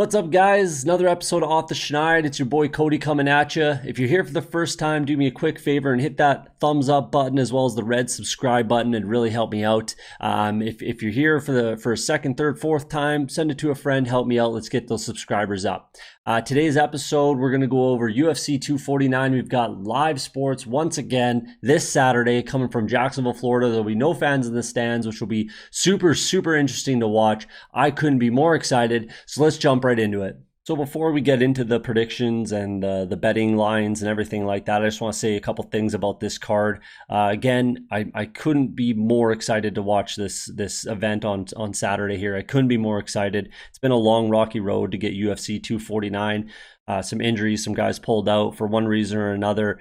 What's up, guys? Another episode of Off the Schneid. It's your boy Cody coming at you. If you're here for the first time, do me a quick favor and hit that thumbs up button as well as the red subscribe button. It'd really help me out. If you're here for a second, third, fourth time, send it to a friend. Help me out. Let's get those subscribers up. Today's episode, we're going to go over UFC 249. We've got live sports once again this Saturday coming from Jacksonville, Florida. There'll be no fans in the stands, which will be super, super interesting to watch. I couldn't be more excited. So let's jump right into it. So before we get into the predictions and the betting lines and everything like that, I just want to say a couple things about this card. Again, I couldn't be more excited to watch this event on Saturday here. I couldn't be more excited. It's been a long, rocky road to get UFC 249. Some injuries, some guys pulled out for one reason or another,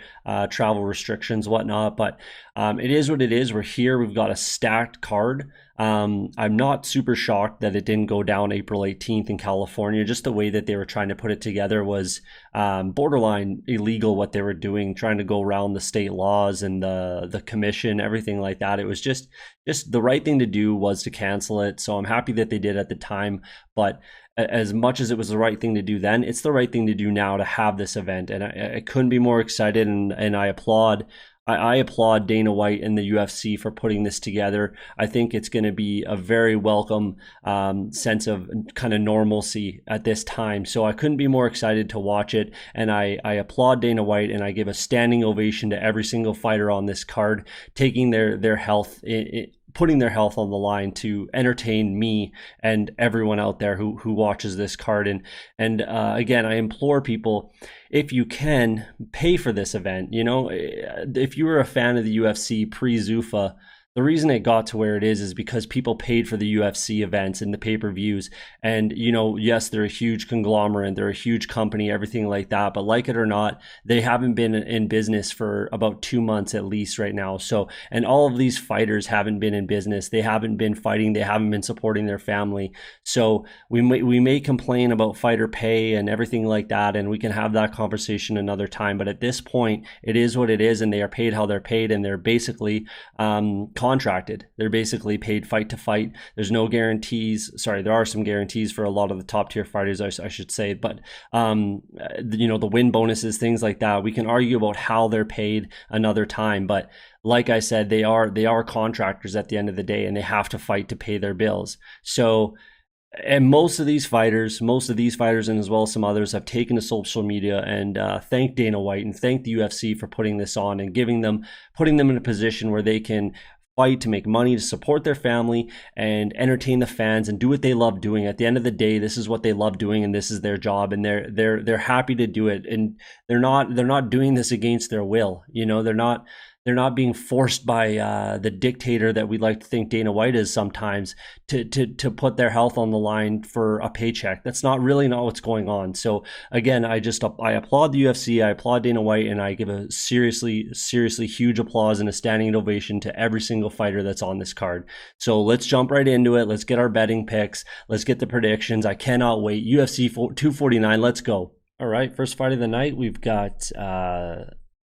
travel restrictions, whatnot. But it is what it is. We're here. We've got a stacked card. I'm not super shocked that it didn't go down April 18th in California. Just the way that they were trying to put it together was borderline illegal what they were doing, trying to go around the state laws and the commission, everything like that. It was just the right thing to do was to cancel it. So I'm happy that they did at the time. But as much as it was the right thing to do then, it's the right thing to do now to have this event. And I couldn't be more excited, and I applaud. I applaud Dana White and the UFC for putting this together. I think it's going to be a very welcome sense of kind of normalcy at this time. So I couldn't be more excited to watch it. And I applaud Dana White, and I give a standing ovation to every single fighter on this card, taking their health, putting their health on the line to entertain me and everyone out there who watches this card. And again, I implore people, if you can, pay for this event. You know, if you were a fan of the UFC pre-Zuffa, the reason it got to where it is because people paid for the UFC events and the pay-per-views. And, you know, yes, they're a huge conglomerate, they're a huge company, everything like that. But like it or not, they haven't been in business for about 2 months at least right now. So, and all of these fighters haven't been in business. They haven't been fighting. They haven't been supporting their family. So we may complain about fighter pay and everything like that, and we can have that conversation another time. But at this point, it is what it is, and they are paid how they're paid, and they're basically contracted. They're basically paid fight to fight. There's no guarantees. Sorry, there are some guarantees for a lot of the top tier fighters, I should say, but you know, the win bonuses, things like that. We can argue about how they're paid another time, but like I said, they are contractors at the end of the day, and they have to fight to pay their bills. So, and most of these fighters, and as well as some others, have taken to social media and thanked Dana White and thanked the UFC for putting this on and putting them in a position where they can fight to make money, to support their family and entertain the fans and do what they love doing. At the end of the day, this is what they love doing, and this is their job, and they're happy to do it. And they're not doing this against their will. You know, they're not being forced by the dictator that we like to think Dana White is sometimes to put their health on the line for a paycheck. That's not what's going on. So again, I applaud the UFC, I applaud Dana White, and I give a seriously huge applause and a standing ovation to every single fighter that's on this card. So let's jump right into it. Let's get our betting picks. Let's get the predictions. I cannot wait. UFC 249, let's go. All right, first fight of the night, we've got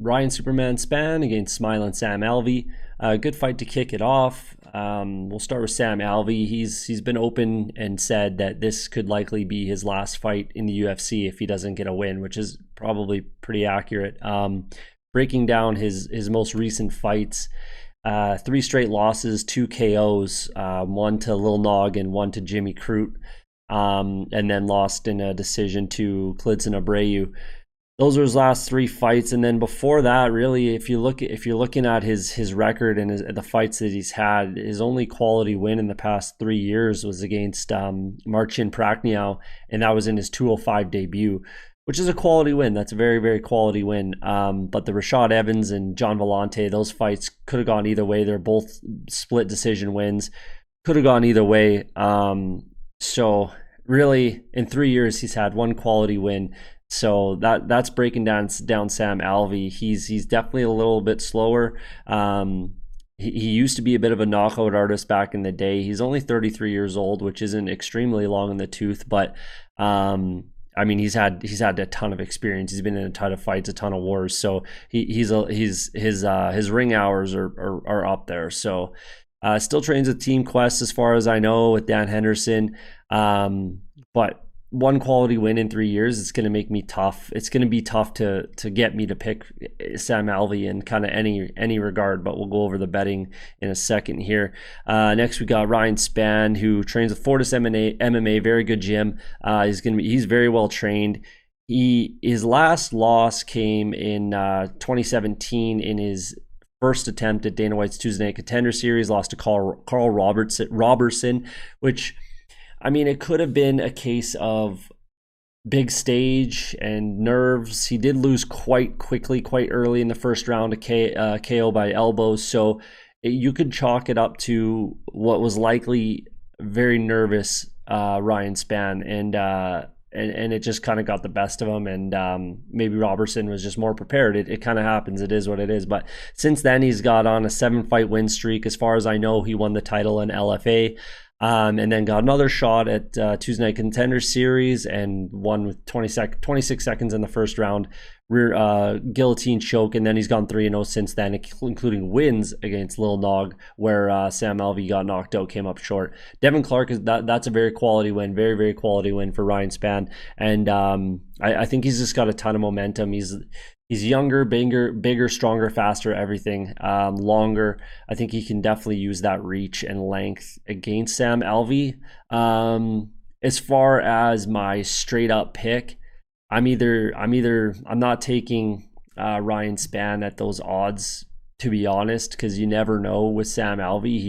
Ryan Superman Spann against Smiling Sam Alvey. Good fight to kick it off. We'll start with Sam Alvey. He's been open and said that this could likely be his last fight in the UFC if he doesn't get a win, which is probably pretty accurate. Breaking down his most recent fights, 3 straight losses, 2 KOs, one to Lil Nog and one to Jimmy Crute, and then lost in a decision to Klidson Abreu. Those are his last 3 fights, and then before that, really, if you're looking at his record and the fights that he's had, his only quality win in the past 3 years was against Marcin Prachnio, and that was in his 205 debut, which is a quality win. That's a very, very quality win. But the Rashad Evans and John Vellante, those fights could have gone either way. They're both split decision wins. Could have gone either way. So really, in 3 years, he's had 1 quality win. So that's breaking down Sam Alvey. He's definitely a little bit slower. He used to be a bit of a knockout artist back in the day. He's only 33 years old, which isn't extremely long in the tooth, but I mean, he's had a ton of experience. He's been in a ton of fights, a ton of wars. So his ring hours are up there. So still trains with Team Quest as far as I know with Dan Henderson. But one quality win in 3 years, it's going to make me tough. It's going to be tough to get me to pick Sam Alvey in kind of any regard, but we'll go over the betting in a second here. Next, we got Ryan Spann, who trains with Fortis MMA, very good gym. He's very well trained. His last loss came in 2017 in his first attempt at Dana White's Tuesday Night Contender Series, lost to Carl Robertson, which, I mean, it could have been a case of big stage and nerves. He did lose quite quickly, quite early in the first round, a KO by elbows. So you could chalk it up to what was likely very nervous Ryan Spann, and it just kind of got the best of him, and maybe Robertson was just more prepared. It kind of happens. It is what it is. But since then, he's got on a 7-fight win streak. As far as I know, he won the title in LFA. And then got another shot at Tuesday Night Contender Series and won with 26 seconds in the first round, rear guillotine choke, and then he's gone 3-0 since then, including wins against Lil Nog, where Sam Alvey got knocked out, came up short. Devin Clark, that's a very quality win, very, very quality win for Ryan Spann, and I think he's just got a ton of momentum. He's younger, bigger, stronger, faster, everything, longer. I think he can definitely use that reach and length against Sam Alvey. As far as my straight up pick, I'm not taking Ryan Spann at those odds, to be honest, because you never know with Sam Alvey.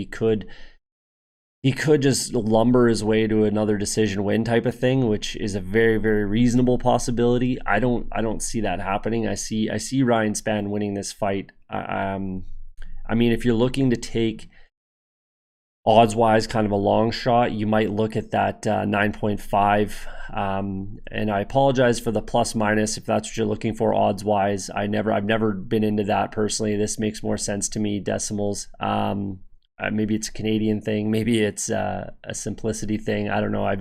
He could just lumber his way to another decision win type of thing, which is a very, very reasonable possibility. I don't see that happening. I see Ryan Spann winning this fight. I mean, if you're looking to take odds-wise kind of a long shot, you might look at that 9.5. And I apologize for the plus minus if that's what you're looking for odds-wise. I've never been into that personally. This makes more sense to me, decimals. Maybe it's a Canadian thing. Maybe it's a simplicity thing. I don't know. I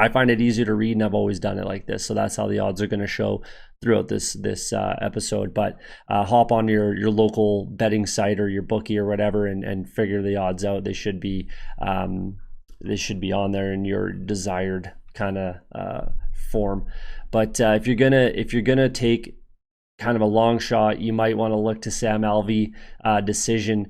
find it easier to read, and I've always done it like this. So that's how the odds are going to show throughout this episode. But hop on your local betting site or your bookie or whatever and figure the odds out. They should be on there in your desired kind of form. But if you're gonna take kind of a long shot, you might want to look to Sam Alvey decision.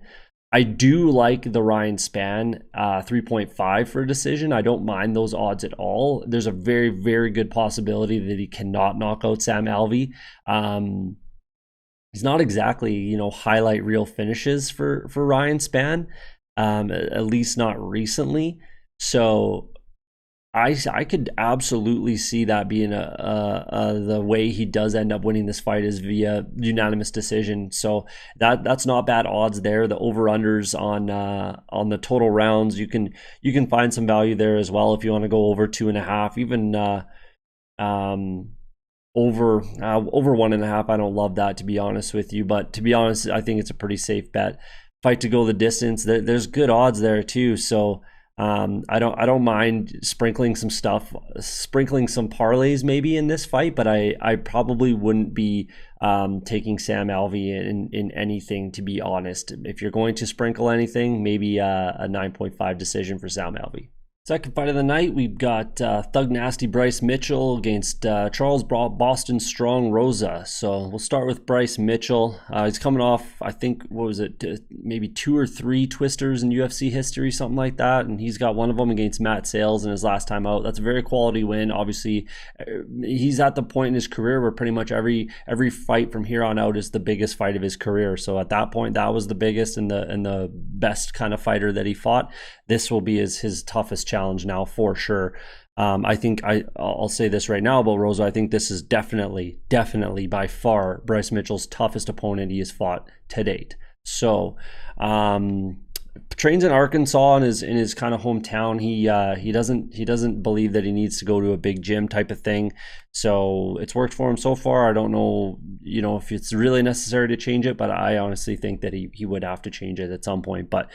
I do like the Ryan Spann 3.5 for a decision. I don't mind those odds at all. There's a very, very good possibility that he cannot knock out Sam Alvey. He's not exactly, highlight reel finishes for Ryan Spann, at least not recently. So I could absolutely see that being the way he does end up winning this fight is via unanimous decision. So that's not bad odds there. The over-unders on the total rounds, you can find some value there as well if you want to go over 2.5, even over 1.5. I don't love that, to be honest with you, but to be honest, I think it's a pretty safe bet. Fight to go the distance. There's good odds there too. So I don't mind sprinkling some parlays maybe in this fight, but I probably wouldn't be taking Sam Alvey in anything, to be honest. If you're going to sprinkle anything, maybe a 9.5 decision for Sam Alvey. Second fight of the night, we've got Thug Nasty Bryce Mitchell against Charles Boston Strong Rosa. So we'll start with Bryce Mitchell. He's coming off, I think, maybe 2 or 3 twisters in UFC history, something like that. And he's got one of them against Matt Sales in his last time out. That's a very quality win. Obviously, he's at the point in his career where pretty much every fight from here on out is the biggest fight of his career. So at that point, that was the biggest and the best kind of fighter that he fought. This will be his toughest challenge now for sure. I think I'll say this right now about Rosa. I think this is definitely by far Bryce Mitchell's toughest opponent he has fought to date. So trains in Arkansas in his kind of hometown. He doesn't believe that he needs to go to a big gym type of thing. So it's worked for him so far. I don't know, if it's really necessary to change it, but I honestly think that he would have to change it at some point. But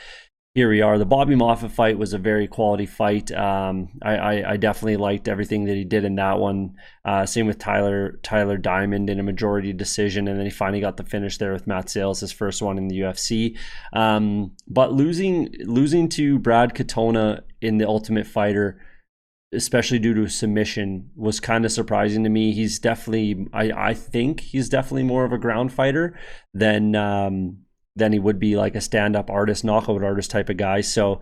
here we are. The Bobby Moffett fight was a very quality fight. I definitely liked everything that he did in that one. Same with Tyler Diamond in a majority decision, and then he finally got the finish there with Matt Sales, his first one in the UFC. But losing to Brad Katona in the Ultimate Fighter, especially due to submission, was kind of surprising to me. He's definitely, I think he's definitely more of a ground fighter than he would be like a stand-up artist, knockout artist type of guy. So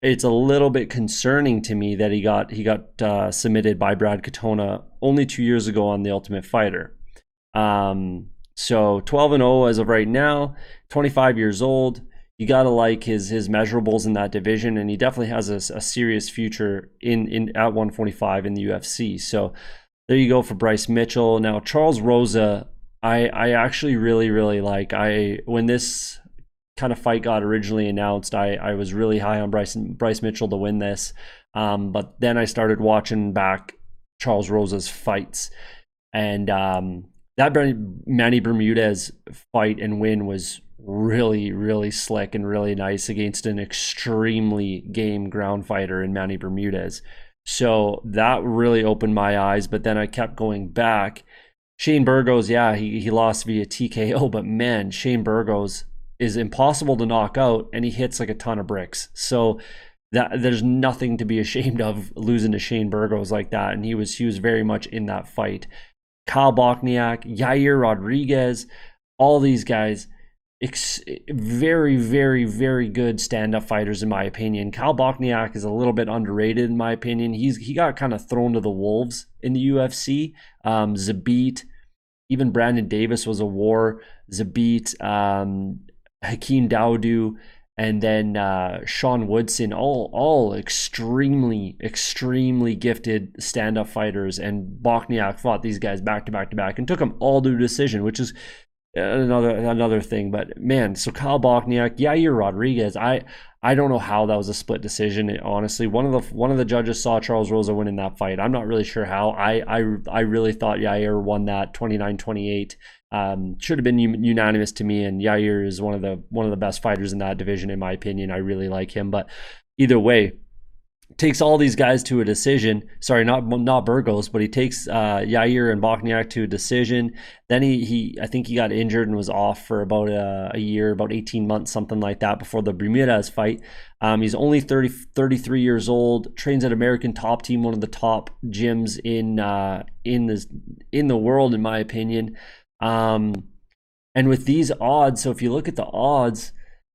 it's a little bit concerning to me that he got submitted by Brad Katona only 2 years ago on The Ultimate Fighter. So 12-0 as of right now, 25 years old. You got to like his measurables in that division, and he definitely has a serious future in at 145 in the UFC. So there you go for Bryce Mitchell. Now Charles Rosa, I actually really like. When this kind of fight got originally announced, I was really high on Bryce Mitchell to win this, but then I started watching back Charles Rosa's fights, and that Manny Bermudez fight and win was really slick and really nice against an extremely game ground fighter in Manny Bermudez. So that really opened my eyes, but then I kept going back. Shane Burgos, yeah, he lost via TKO, but man, Shane Burgos is impossible to knock out, and he hits like a ton of bricks. So that there's nothing to be ashamed of losing to Shane Burgos like that, and he was very much in that fight. Kyle Bochniak, Yair Rodriguez, all these guys, very good stand-up fighters in my opinion. Kyle Bochniak is a little bit underrated in my opinion. He got kind of thrown to the wolves in the UFC. Zabit, even Brandon Davis was a war. Zabit, Hakeem Dawodu, and then Sean Woodson, all extremely gifted stand-up fighters, and Bochniak fought these guys back to back and took them all to a decision, which is another thing. But man, so Kyle Bochniak, Yair Rodriguez, I don't know how that was a split decision. Honestly, one of the judges saw Charles Rosa win in that fight. I'm not really sure how. I really thought Yair won that 29-28. Should have been unanimous to me, and Yair is one of the best fighters in that division in my opinion. I really like him, but either way, takes all these guys to a decision. Sorry, not Burgos, but he takes Yair and Bochniak to a decision. Then I think he got injured and was off for about a year, about 18 months, something like that, before the Bermudez fight. He's only 33 years old, trains at American Top Team, one of the top gyms in the world, in my opinion. And with these odds, so if you look at the odds,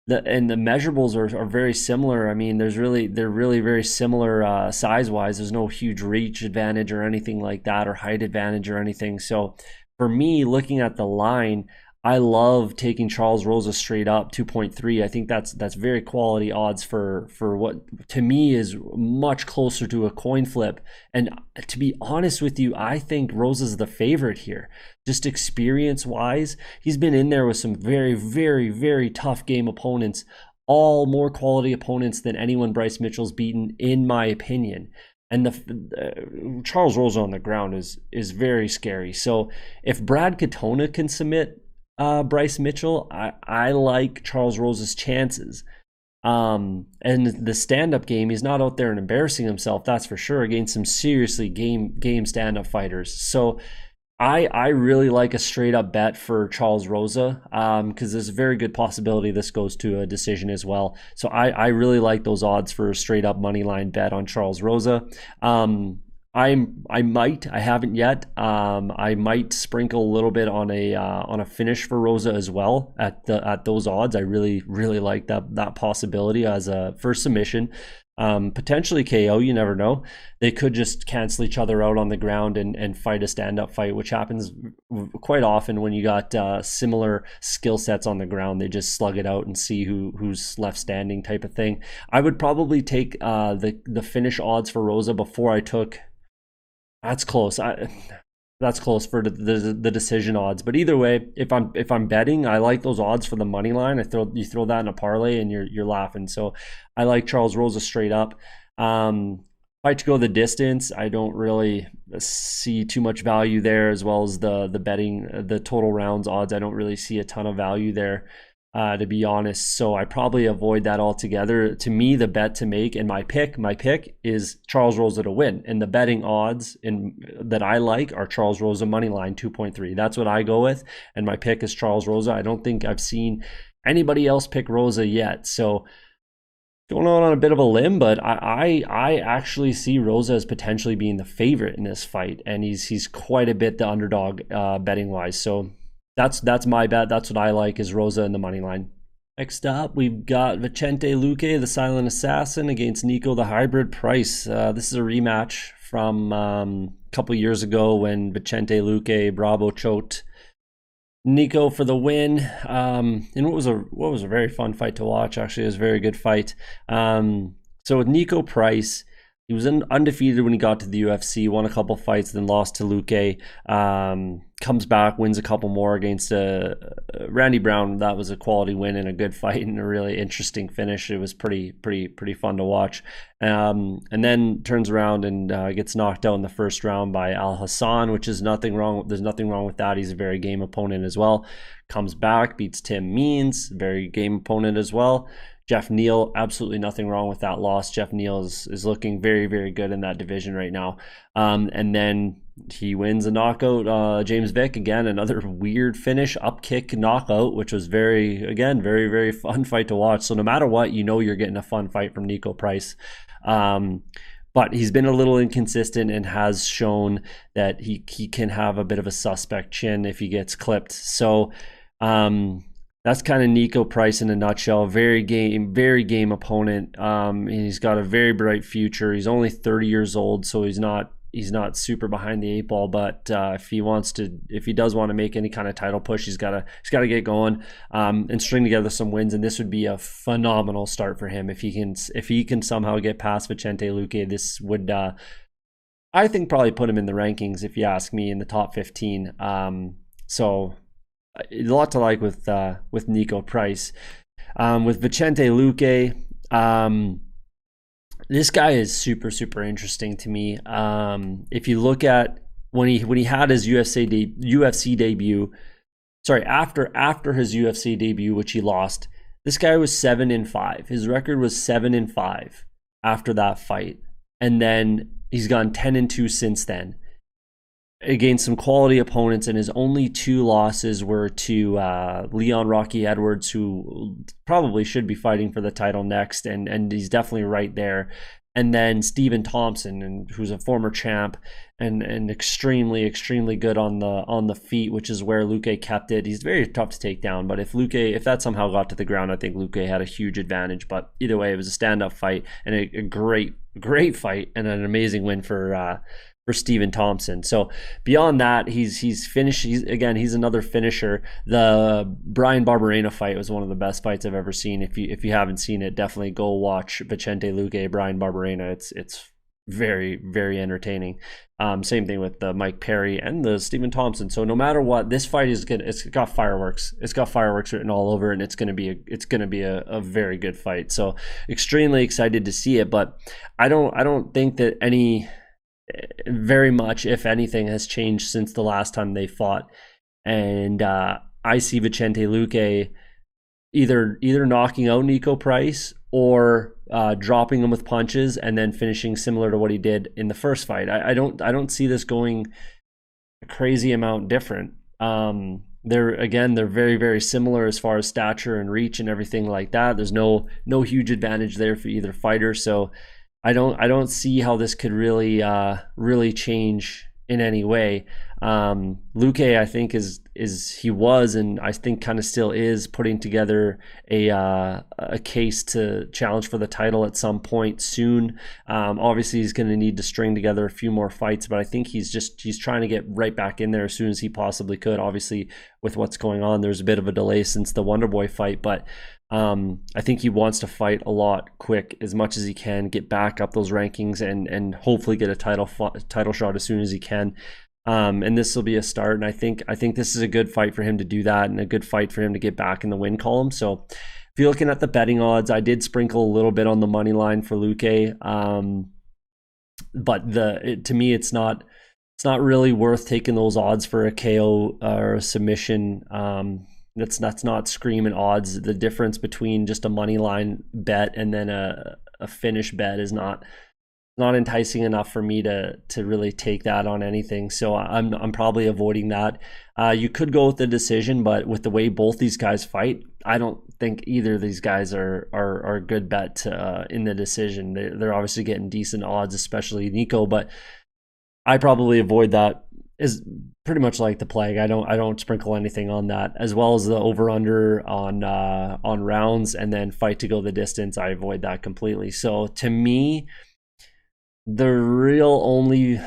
the measurables are very similar. I mean, they're really very similar size-wise. There's no huge reach advantage or anything like that, or height advantage or anything. So for me, looking at the line, I love taking Charles Rosa straight up 2.3. I think that's very quality odds for what to me is much closer to a coin flip. And to be honest with you, I think Rosa's the favorite here. Just experience wise, he's been in there with some very tough game opponents, all more quality opponents than anyone Bryce Mitchell's beaten, in my opinion. And the Charles Rosa on the ground is very scary. So if Brad Katona can submit Bryce Mitchell, I like Charles Rosa's chances. And the stand-up game, he's not out there and embarrassing himself, that's for sure, against some seriously game stand-up fighters. So I really like a straight-up bet for Charles Rosa, because there's a very good possibility this goes to a decision as well. So I really like those odds for a straight-up money line bet on Charles Rosa. I haven't yet. I might sprinkle a little bit on a finish for Rosa as well at those odds. I really like that possibility as a first submission, potentially KO. You never know. They could just cancel each other out on the ground and fight a stand-up fight, which happens quite often when you got similar skill sets on the ground. They just slug it out and see who's left standing, type of thing. I would probably take the finish odds for Rosa before I took. That's close. That's close for the decision odds. But either way, if I'm betting, I like those odds for the money line. You throw that in a parlay and you're laughing. So I like Charles Rosa straight up. Fight to go the distance, I don't really see too much value there, as well as the betting, the total rounds odds. I don't really see a ton of value there, to be honest. So I probably avoid that altogether. To me, the bet to make, and my pick is Charles Rosa to win. And the betting odds that I like are Charles Rosa money line 2.3. That's what I go with. And my pick is Charles Rosa. I don't think I've seen anybody else pick Rosa yet. So going on a bit of a limb, but I actually see Rosa as potentially being the favorite in this fight, and he's quite a bit the underdog betting wise. So that's my bet. That's what I like, is Rosa in the money line. Next up, we've got Vicente Luque, the silent assassin, against Niko, the hybrid Price. This is a rematch from a couple years ago when Vicente Luque Bravo choked Niko for the win, and what was a very fun fight to watch. Actually, it was a very good fight. So with Niko Price, he was undefeated when he got to the UFC, won a couple fights, then lost to Luque. Comes back, wins a couple more against Randy Brown. That was a quality win and a good fight and a really interesting finish. It was pretty fun to watch. And then turns around and gets knocked out in the first round by Al Hassan, which is nothing wrong. There's nothing wrong with that. He's a very game opponent as well. Comes back, beats Tim Means, very game opponent as well. Jeff Neal, absolutely nothing wrong with that loss. Jeff Neal is looking very good in that division right now. And then he wins a knockout. James Vick, again, another weird finish, up kick knockout, which was very fun fight to watch. So no matter what, you're getting a fun fight from Niko Price. But he's been a little inconsistent and has shown that he can have a bit of a suspect chin if he gets clipped. So that's kind of Niko Price in a nutshell. Very game opponent. He's got a very bright future. He's only 30 years old, so he's not super behind the eight ball. But if he does want to make any kind of title push, he's got to get going and string together some wins. And this would be a phenomenal start for him if he can somehow get past Vicente Luque. This would, I think, probably put him in the rankings, if you ask me, in the top 15. So a lot to like with Niko Price. With Vicente Luque, this guy is super interesting to me. If you look at when he had his UFC debut, after his UFC debut, which he lost, this guy was 7-5. His record was 7-5 after that fight, and then he's gone 10-2 since then, against some quality opponents, and his only two losses were to Leon Rocky Edwards, who probably should be fighting for the title next, and he's definitely right there. And then Stephen Thompson, who's a former champ and extremely good on the feet, which is where Luque kept it. He's very tough to take down, but if that somehow got to the ground, I think Luque had a huge advantage. But either way, it was a stand-up fight and a great fight and an amazing win for Stephen Thompson. So beyond that, he's finished. He's another finisher. The Brian Barberena fight was one of the best fights I've ever seen. If you haven't seen it, definitely go watch Vicente Luque, Brian Barberena. It's very entertaining. Same thing with the Mike Perry and the Stephen Thompson. So no matter what, this fight it's got fireworks. It's got fireworks written all over, and it's gonna be a very good fight. So extremely excited to see it. But I don't think that very much, if anything, has changed since the last time they fought. And I see Vicente Luque either knocking out Niko Price or dropping him with punches and then finishing similar to what he did in the first fight. I don't see this going a crazy amount different. They're very similar as far as stature and reach and everything like that. There's no huge advantage there for either fighter. So I don't see how this could really change in any way. Luque, I think, he was, and I think kind of still is, putting together a case to challenge for the title at some point soon. Obviously, he's going to need to string together a few more fights, but I think he's trying to get right back in there as soon as he possibly could. Obviously, with what's going on, there's a bit of a delay since the Wonderboy fight, but I think he wants to fight a lot quick, as much as he can, get back up those rankings and hopefully get a title shot as soon as he can. And this will be a start, and I think this is a good fight for him to do that, and a good fight for him to get back in the win column. So if you're looking at the betting odds, I did sprinkle a little bit on the money line for Luque, but to me it's not really worth taking those odds for a KO or a submission. That's not screaming odds. The difference between just a money line bet and then a finish bet is not not enticing enough for me to really take that on anything. So I'm probably avoiding that. You could go with the decision, but with the way both these guys fight, I don't think either of these guys are a good bet in the decision. They're obviously getting decent odds, especially Niko, but I probably avoid that. Is pretty much like the plague. I don't sprinkle anything on that, as well as the over under on rounds and then fight to go the distance. I avoid that completely. So to me, the real only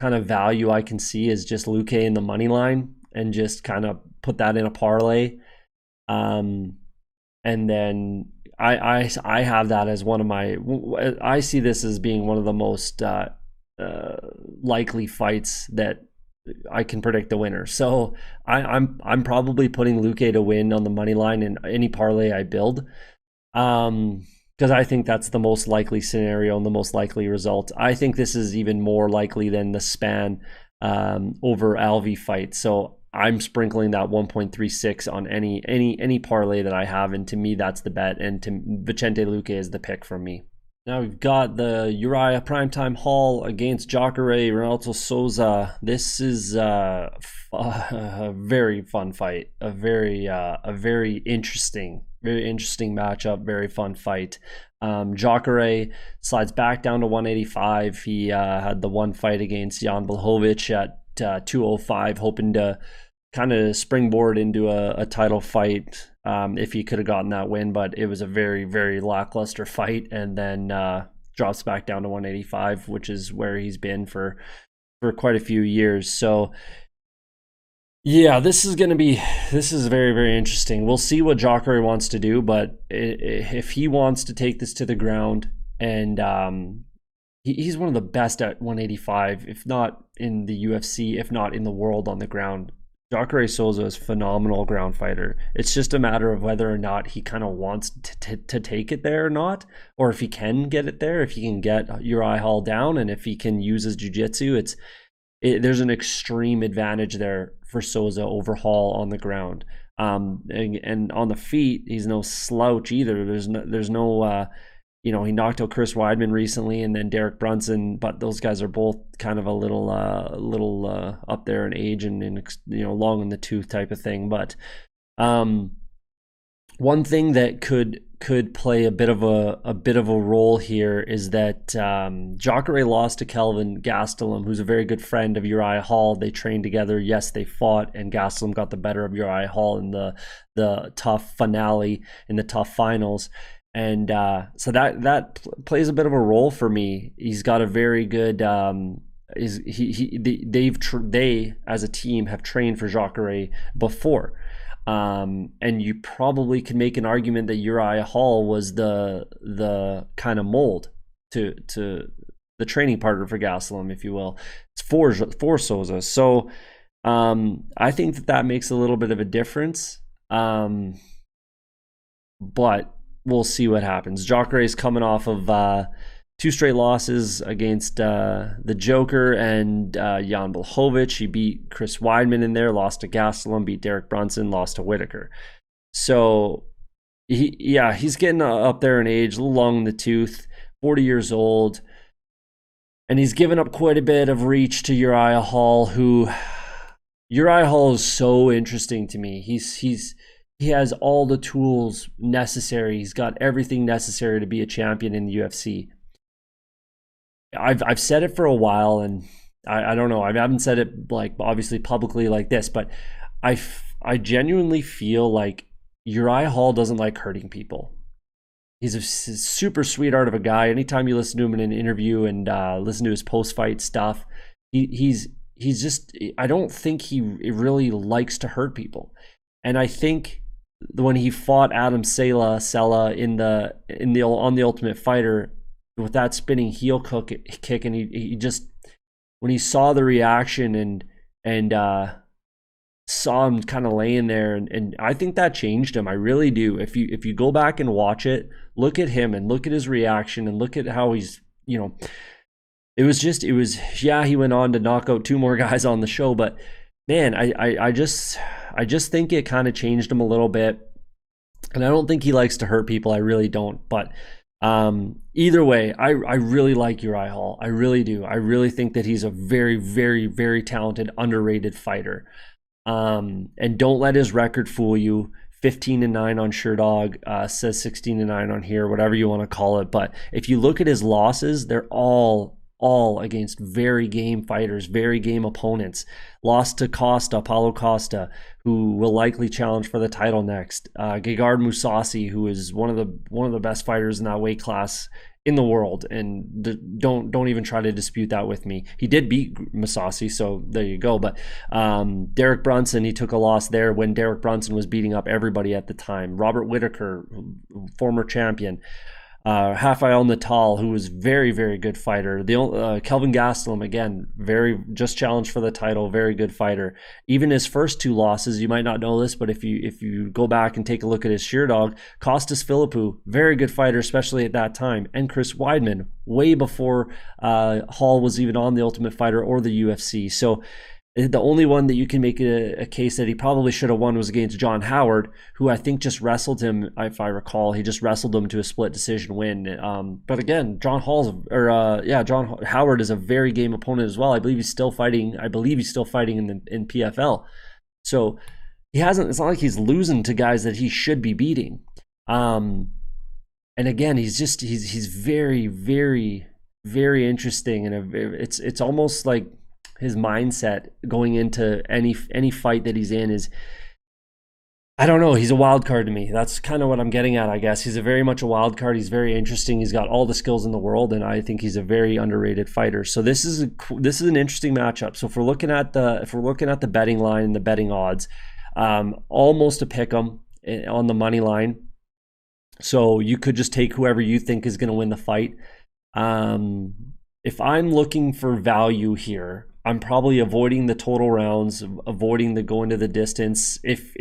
kind of value I can see is just Luque in the money line and just kind of put that in a parlay. And then I have that as one of my, I see this as being one of the most likely fights that I can predict the winner. So I'm probably putting Luque to win on the money line in any parlay I build. Because I think that's the most likely scenario and the most likely result. I think this is even more likely than the Spann over Alvey fight. So I'm sprinkling that 1.36 on any parlay that I have, and to me that's the bet. And to Vicente Luque is the pick from me. Now we've got the Uriah primetime haul against Jacare, Ronaldo Souza. This is a very fun fight, a very interesting matchup, very fun fight. Jacare slides back down to 185. He had the one fight against Jan Blachowicz at 205, hoping to kind of springboard into a title fight if he could have gotten that win, but it was a very, very lackluster fight, and then drops back down to 185, which is where he's been for quite a few years. So yeah, this is very, very interesting. We'll see what Jacare wants to do, but if he wants to take this to the ground, and he's one of the best at 185, if not in the UFC, if not in the world on the ground. Jacare Souza is a phenomenal ground fighter. It's just a matter of whether or not he kind of wants to take it there or not, or if he can get it there, if he can get Uriah Hall down, and if he can use his jiu-jitsu. There's an extreme advantage there for Souza over Hall on the ground. And on the feet, he's no slouch either. There's no he knocked out Chris Weidman recently, and then Derek Brunson, but those guys are both kind of a little up there in age and long in the tooth type of thing. But one thing that could play a bit of a role here is that Jacare lost to Kelvin Gastelum, who's a very good friend of Uriah Hall. They trained together. Yes, they fought, and Gastelum got the better of Uriah Hall in the tough finale, in the tough finals. And so that plays a bit of a role for me. He's got a very good. They as a team have trained for Jacare before, and you probably can make an argument that Uriah Hall was the kind of mold to the training partner for Gastelum, if you will. It's for Souza. So I think that makes a little bit of a difference, but we'll see what happens. Jacare is coming off of 2 straight losses against the Joker and Jan Blachowicz. He beat Chris Weidman in there, lost to Gastelum, beat Derek Brunson, lost to Whitaker. So he's getting up there in age, a little long in the tooth, 40 years old, and he's given up quite a bit of reach to Uriah Hall, Uriah Hall is so interesting to me. He has all the tools necessary. He's got everything necessary to be a champion in the UFC. I've said it for a while, and I don't know. I haven't said it like obviously publicly like this, but I genuinely feel like Uriah Hall doesn't like hurting people. He's a super sweetheart of a guy. Anytime you listen to him in an interview and listen to his post-fight stuff, he's just, I don't think he really likes to hurt people. And I think when he fought Adam Sela on the Ultimate Fighter with that spinning heel kick, and he just, when he saw the reaction and saw him kind of laying there, and I think that changed him. I really do. If you go back and watch it, look at him and look at his reaction and look at how he's, he went on to knock out 2 more guys on the show, but man, I just think it kind of changed him a little bit. And I don't think he likes to hurt people. I really don't. But Either way, I really like Uriah Hall. I really do. I really think that he's a very, very, very talented, underrated fighter. And don't let his record fool you. 15-9 on Sherdog, says 16-9 on here, whatever you want to call it. But if you look at his losses, they're all against very game fighters, very game opponents. Lost to Paulo Costa, who will likely challenge for the title next. Gegard Mousasi, who is one of the best fighters in that weight class in the world, and don't even try to dispute that with me. He did beat Mousasi, so there you go. But Derek Brunson, he took a loss there when Derek Brunson was beating up everybody at the time. Robert Whittaker, former champion. Rafael Natal, who was very, very good fighter. Kelvin Gastelum, again, just challenged for the title, very good fighter. Even his first two losses, you might not know this, but if you go back and take a look at his Sherdog, Costas Philippou, very good fighter, especially at that time, and Chris Weidman, way before Hall was even on The Ultimate Fighter or the UFC. So the only one that you can make a case that he probably should have won was against John Howard, who I think just wrestled him, if I recall. He just wrestled him to a split decision win. But again, John Howard is a very game opponent as well. I believe he's still fighting in PFL. So it's not like he's losing to guys that he should be beating. And again, he's very, very, very interesting, and it's almost like his mindset going into any fight that he's in is, I don't know, he's a wild card to me. That's kind of what I'm getting at, I guess. He's very much a wild card. He's very interesting. He's got all the skills in the world, and I think he's a very underrated fighter. So this is an interesting matchup. So if we're looking at the betting line and the betting odds, almost a pick 'em on the money line. So you could just take whoever you think is going to win the fight. If I'm looking for value here, I'm probably avoiding the total rounds, avoiding the going to the distance. If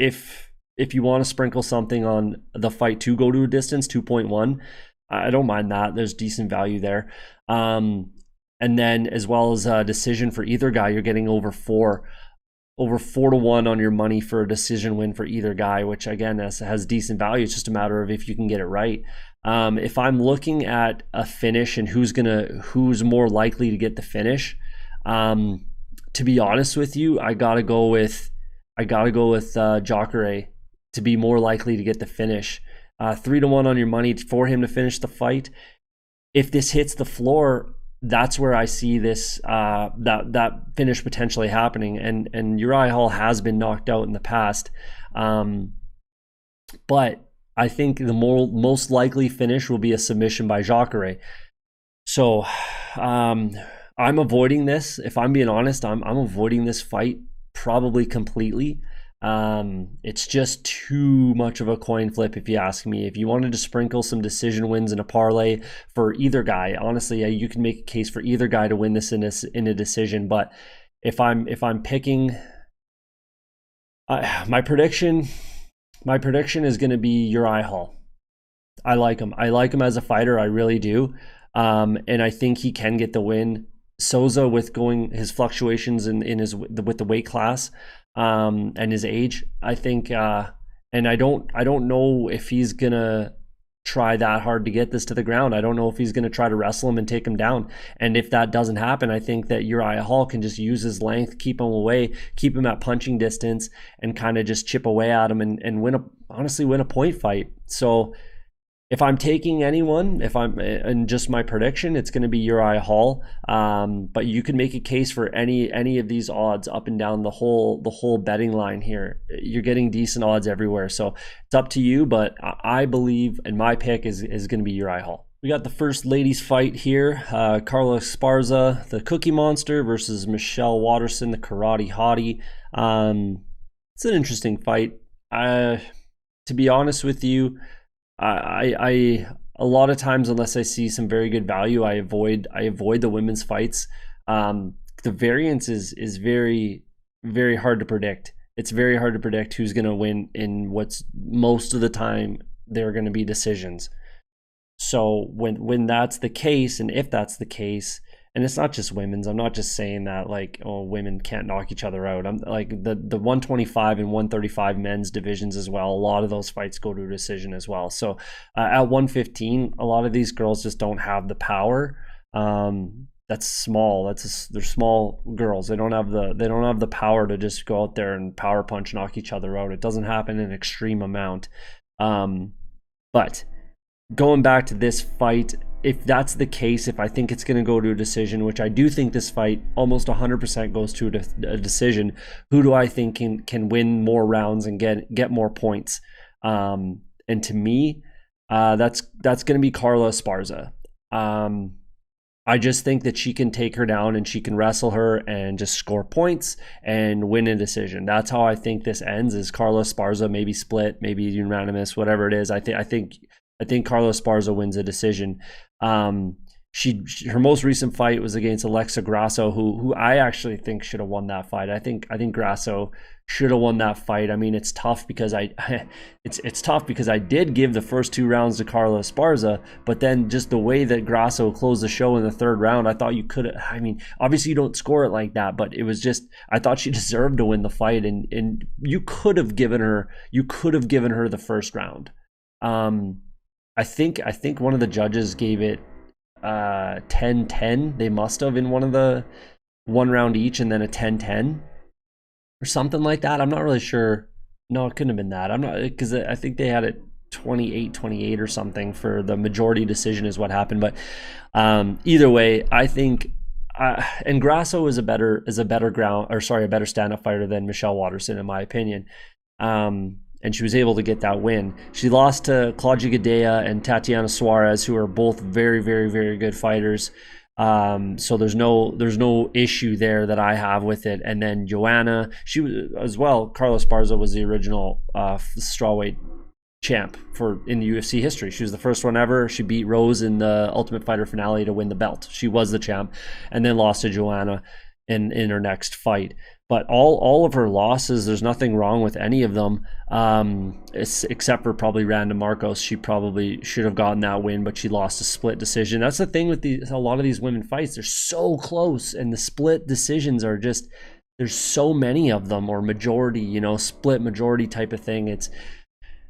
you want to sprinkle something on the fight to go to a distance, 2.1, I don't mind that. There's decent value there. And then as well as a decision for either guy, you're getting over 4-1 on your money for a decision win for either guy, which again has decent value. It's just a matter of if you can get it right. If I'm looking at a finish and who's more likely to get the finish, to be honest with you, I gotta go with Jacare to be more likely to get the finish. 3-1 on your money for him to finish the fight. If this hits the floor, that's where I see this that finish potentially happening. And Uriah Hall has been knocked out in the past, but I think the most likely finish will be a submission by Jacare. So I'm avoiding this. If I'm being honest, I'm avoiding this fight probably completely. It's just too much of a coin flip, if you ask me. If you wanted to sprinkle some decision wins in a parlay for either guy, honestly, you can make a case for either guy to win this in a decision. But if I'm picking, my prediction is going to be Uriah Hall. I like him. I like him as a fighter. I really do. And I think he can get the win. Souza, with his fluctuations with the weight class and his age, I think, and I don't know if he's gonna try that hard to get this to the ground. I don't know if he's gonna try to wrestle him and take him down. And if that doesn't happen, I think that Uriah Hall can just use his length, keep him away, keep him at punching distance, and kind of just chip away at him and win a point fight. So if I'm taking anyone, and just my prediction, it's going to be Uriah Hall. But you can make a case for any of these odds up and down the whole betting line here. You're getting decent odds everywhere, so it's up to you. But I believe, and my pick is going to be Uriah Hall. We got the first ladies fight here. Carla Esparza, the Cookie Monster, versus Michelle Waterson, the Karate Hottie. It's an interesting fight. To be honest with you, I a lot of times, unless I see some very good value, I avoid the women's fights. The variance is very, very hard to predict. It's very hard to predict who's going to win in what's most of the time they're going to be decisions. So when that's the case, and if that's the case, and it's not just women's. I'm not just saying that like, oh, women can't knock each other out. I'm like the 125 and 135 men's divisions as well. A lot of those fights go to a decision as well. So at 115, a lot of these girls just don't have the power. That's small. They're small girls. They don't have the power to just go out there and power punch, knock each other out. It doesn't happen in an extreme amount. But going back to this fight, if that's the case, if I think it's going to go to a decision, which I do think this fight almost 100% goes to a decision, who do I think can win more rounds and get more points? And to me, that's going to be Carla Esparza. I just think that she can take her down and she can wrestle her and just score points and win a decision. That's how I think this ends, is Carla Esparza, maybe split, maybe unanimous, whatever it is. I think Carla Esparza wins a decision. Her most recent fight was against Aleksei Grasso, who I actually think should have won that fight. I think Grasso should have won that fight. I mean, it's tough because it's tough because I did give the first 2 rounds to Carla Esparza, but then just the way that Grasso closed the show in the 3rd round, I thought you could have. I mean, obviously you don't score it like that, but it was just, I thought she deserved to win the fight, and you could have given her the first round. I think one of the judges gave it 10-10. They must have, in one of the 1 round each and then a 10-10 or something like that. I'm not really sure. No, it couldn't have been that. I'm not, because I think they had it 28-28 or something for the majority decision is what happened. But either way, I think and Grasso is a better stand-up fighter than Michelle Waterson, in my opinion. And she was able to get that win. She lost to Claudia Gadelha and Tatiana Suarez, who are both very, very, very good fighters. So there's no issue there that I have with it. And then Joanna, she was as well. Carla Esparza was the original strawweight champ in the UFC history. She was the first one ever. She beat Rose in the Ultimate Fighter finale to win the belt. She was the champ, and then lost to Joanna in her next fight. But all of her losses, there's nothing wrong with any of them, except for probably Randa Marcos. She probably should have gotten that win, but she lost a split decision. That's the thing with a lot of these women fights. They're so close, and the split decisions are just, there's so many of them, or majority, split majority type of thing.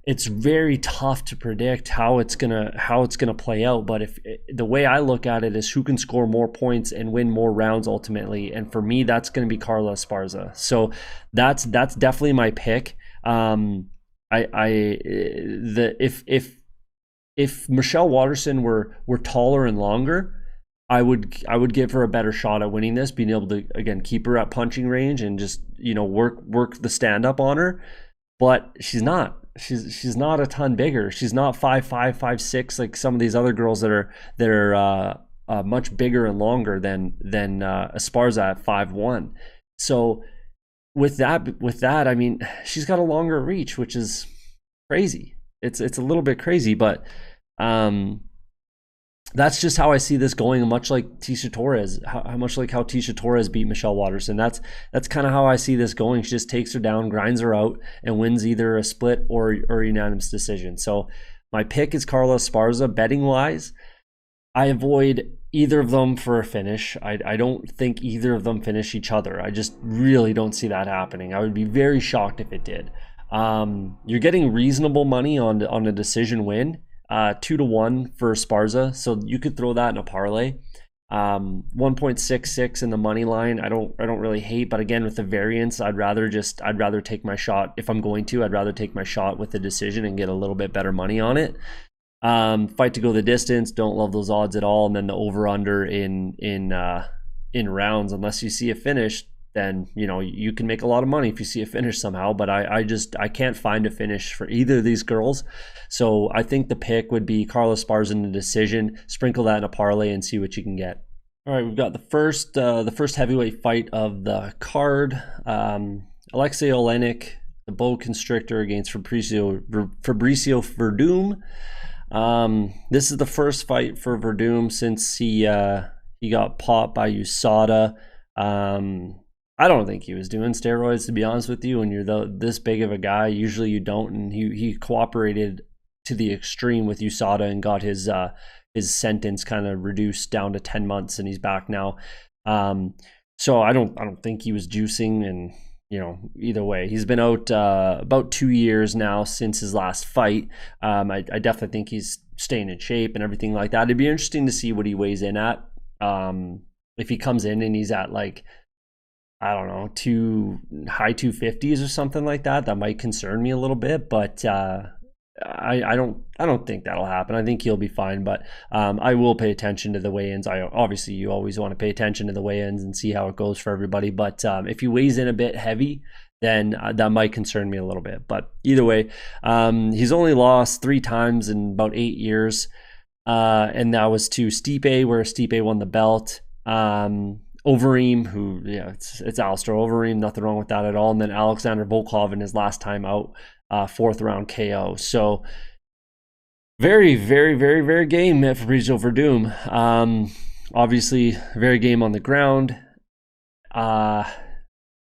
It's very tough to predict how it's gonna play out. But if the way I look at it is who can score more points and win more rounds ultimately, and for me that's gonna be Carla Esparza. So that's definitely my pick. If Michelle Waterson were taller and longer, I would give her a better shot at winning this, being able to again keep her at punching range and just work the stand up on her. But she's not. She's not a ton bigger. She's not 5'5", 5'6", like some of these other girls that are much bigger and longer than Esparza at 5'1". So with that, I mean, she's got a longer reach, which is crazy. It's a little bit crazy, but that's just how I see this going. Much like Tecia Torres, much like how Tecia Torres beat Michelle Waterson. That's kind of how I see this going. She just takes her down, grinds her out, and wins either a split or a unanimous decision. So my pick is Carla Esparza. Betting wise, I avoid either of them for a finish. I don't think either of them finish each other. I just really don't see that happening. I would be very shocked if it did. You're getting reasonable money on a decision win. 2-1 for Esparza, so you could throw that in a parlay. 1.66 in the money line. I don't really hate, but again, with the variance, I'd rather take my shot. If I'm going to, I'd rather take my shot with the decision and get a little bit better money on it. Fight to go the distance, don't love those odds at all. And then the over under in rounds, unless you see a finish, then you can make a lot of money if you see a finish somehow. But I can't find a finish for either of these girls. So I think the pick would be Carla Esparza in the decision. Sprinkle that in a parlay and see what you can get. All right, we've got the first heavyweight fight of the card. Aleksei Oleynik, the boa constrictor, against Fabricio Werdum. This is the first fight for Werdum since he got popped by USADA. I don't think he was doing steroids, to be honest with you. When you're this big of a guy, usually you don't, and he cooperated to the extreme with USADA and got his sentence kind of reduced down to 10 months, and he's back now. So I don't think he was juicing, and either way, he's been out about 2 years now since his last fight. I definitely think he's staying in shape and everything like that. It'd be interesting to see what he weighs in at. If he comes in and he's at like, I don't know, high 250s or something like that, that might concern me a little bit. But I don't think that'll happen. I think he'll be fine, but I will pay attention to the weigh-ins. Obviously you always want to pay attention to the weigh-ins and see how it goes for everybody. But if he weighs in a bit heavy, then that might concern me a little bit. But either way, he's only lost 3 times in about 8 years, and that was to Stipe, where Stipe won the belt. Overeem, who it's Alistair Overeem, nothing wrong with that at all. And then Alexander Volkov in his last time out. 4th round KO. So very, very, very, very game at Fabricio Werdum. Obviously, very game on the ground.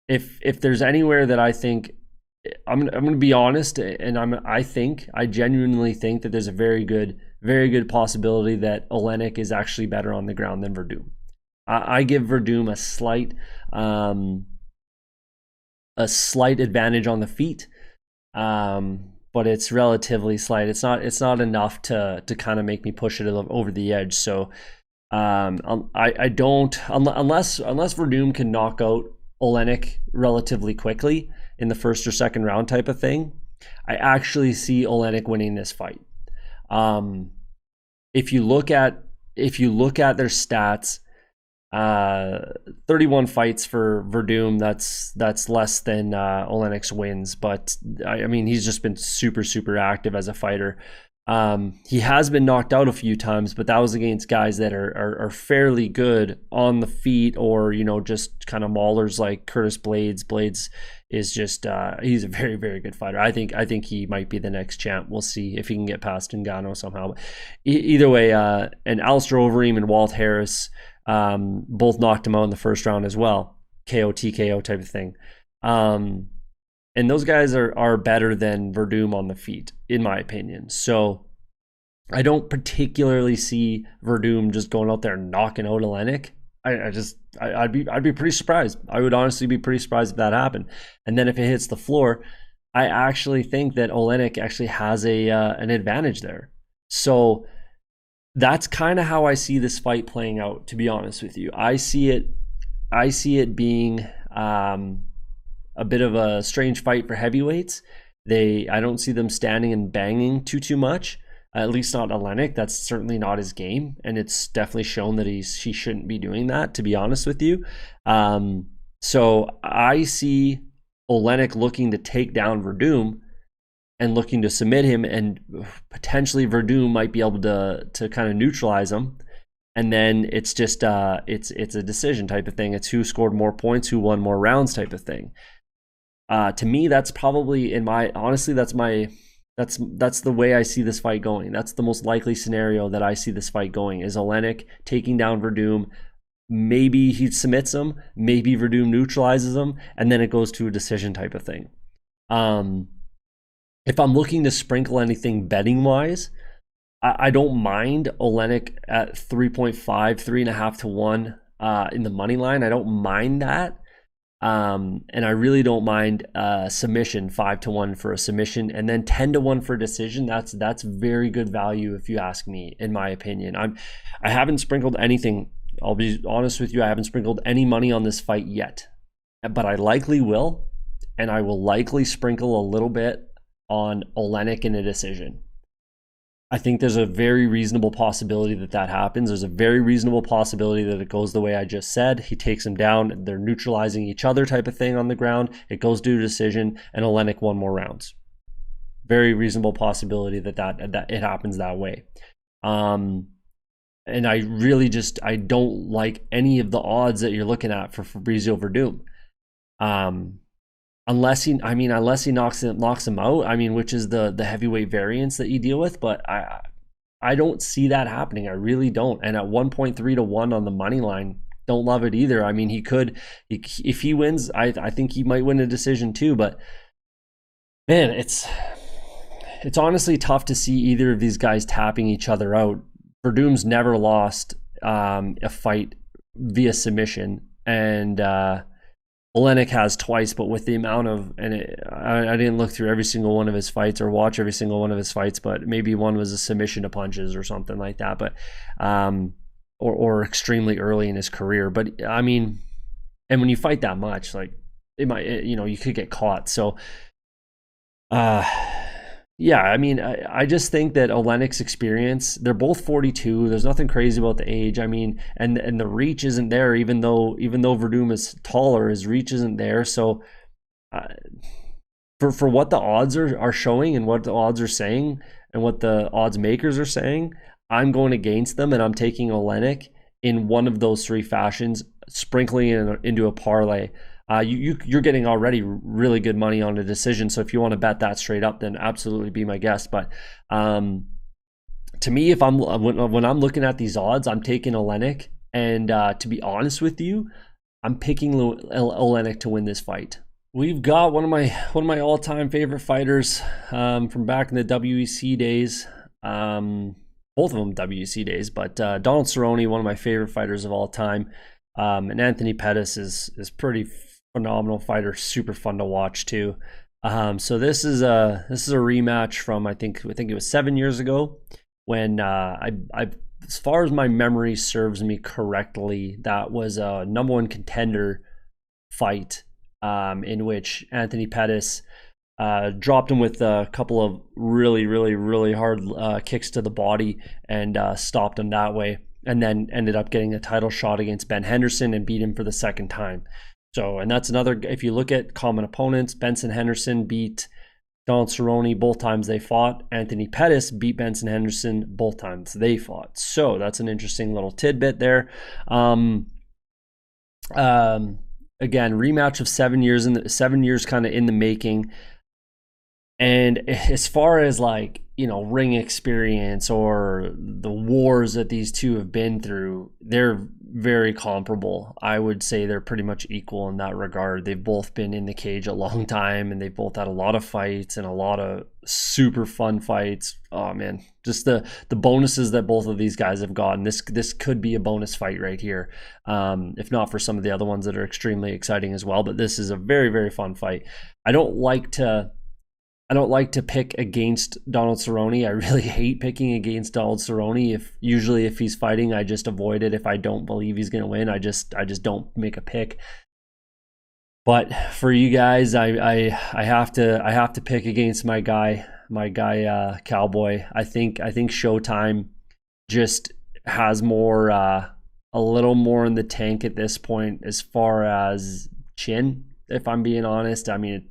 If there's anywhere that I think I'm going to be honest, and I genuinely think that there's a very good possibility that Oleynik is actually better on the ground than Werdum. I give Werdum a slight advantage on the feet. But it's relatively slight. It's not enough to kind of make me push it over the edge. So I don't, unless Werdum can knock out Oleynik relatively quickly in the first or second round type of thing, I actually see Oleynik winning this fight. If you look at their stats, 31 fights for Werdum, that's less than Oleynik's wins, but I mean, he's just been super, super active as a fighter. He has been knocked out a few times, but that was against guys that are fairly good on the feet, or just kind of maulers like Curtis Blades. Blades is just he's a very, very good fighter. I think he might be the next champ. We'll see if he can get past Ngannou somehow. But either way, and Alistair Overeem and Walt Harris both knocked him out in the first round as well. KO, TKO type of thing. And those guys are better than Werdum on the feet, in my opinion. So I don't particularly see Werdum just going out there and knocking out Oleynik. I'd be pretty surprised. I would honestly be pretty surprised if that happened. And then if it hits the floor, I actually think that Oleynik actually has an advantage there. So that's kind of how I see this fight playing out, to be honest with you. I see it being a bit of a strange fight for heavyweights. I don't see them standing and banging too much. At least not Oleynik. That's certainly not his game, and it's definitely shown that he shouldn't be doing that, to be honest with you. So I see Oleynik looking to take down Werdum and looking to submit him, and potentially Werdum might be able to kind of neutralize him. And then it's just it's a decision type of thing. It's who scored more points, who won more rounds type of thing. To me, that's probably that's the way I see this fight going. That's the most likely scenario that I see this fight going, is Oleynik taking down Werdum. Maybe he submits him, maybe Werdum neutralizes him, and then it goes to a decision type of thing. If I'm looking to sprinkle anything betting wise, I don't mind Oleynik at 3.5 to 1 in the money line. I don't mind that. And I really don't mind submission, 5 to 1 for a submission, and then 10 to 1 for a decision. That's very good value, if you ask me, in my opinion. I haven't sprinkled anything. I'll be honest with you, I haven't sprinkled any money on this fight yet, but I likely will, and I will likely sprinkle a little bit on Oleynik in a decision. I think there's a very reasonable possibility that happens. There's a very reasonable possibility that it goes the way I just said. He takes him down. They're neutralizing each other type of thing on the ground. It goes to a decision, and Oleynik won more rounds. Very reasonable possibility that it happens that way. And I really I don't like any of the odds that you're looking at for Fabricio Werdum. Unless he knocks him out, which is the heavyweight variance that you deal with, but I don't see that happening. I really don't. And at 1.3 to 1 on the money line, don't love it either. He could, if he wins, I think he might win a decision too. But man, it's honestly tough to see either of these guys tapping each other out. Werdum's never lost a fight via submission, and Oleynik has twice, but with the amount of, I didn't look through every single one of his fights or watch every single one of his fights, but maybe one was a submission to punches or something like that, but or extremely early in his career. But I mean, and when you fight that much, like you could get caught. So yeah, I mean, I just think that Oleynik's experience, they're both 42. There's nothing crazy about the age. I mean, and the reach isn't there, even though Werdum is taller, his reach isn't there. So for what the odds are showing and what the odds are saying and what the odds makers are saying, I'm going against them, and I'm taking Oleynik in one of those three fashions, sprinkling it into a parlay. You're getting already really good money on a decision. So if you want to bet that straight up, then absolutely be my guest. But to me, when I'm looking at these odds, I'm taking Oleynik. And to be honest with you, I'm picking Oleynik to win this fight. We've got one of my all-time favorite fighters from back in the WEC days. Both of them WEC days, but Donald Cerrone, one of my favorite fighters of all time. And Anthony Pettis is pretty phenomenal fighter, super fun to watch too. So this is a rematch from I think it was 7 years ago when I as far as my memory serves me correctly, that was a number one contender fight in which Anthony Pettis dropped him with a couple of really hard kicks to the body and stopped him that way, and then ended up getting a title shot against Ben Henderson and beat him for the second time. So, and that's another, if you look at common opponents, Benson Henderson beat Donald Cerrone both times they fought. Anthony Pettis beat Benson Henderson both times they fought. So that's an interesting little tidbit there. Again, rematch of 7 years kind of in the making. And as far as like, ring experience or the wars that these two have been through, they're very comparable. I would say they're pretty much equal in that regard. They've both been in the cage a long time, and they've both had a lot of fights and a lot of super fun fights. Oh man, just the bonuses that both of these guys have gotten. This could be a bonus fight right here, if not for some of the other ones that are extremely exciting as well. But this is a very fun fight. I don't like to pick against Donald Cerrone. I really hate picking against Donald Cerrone. If he's fighting, I just avoid it. If I don't believe he's going to win, I just don't make a pick. But for you guys, I have to pick against my guy Cowboy. I think Showtime just has more a little more in the tank at this point as far as chin, if I'm being honest. I mean, it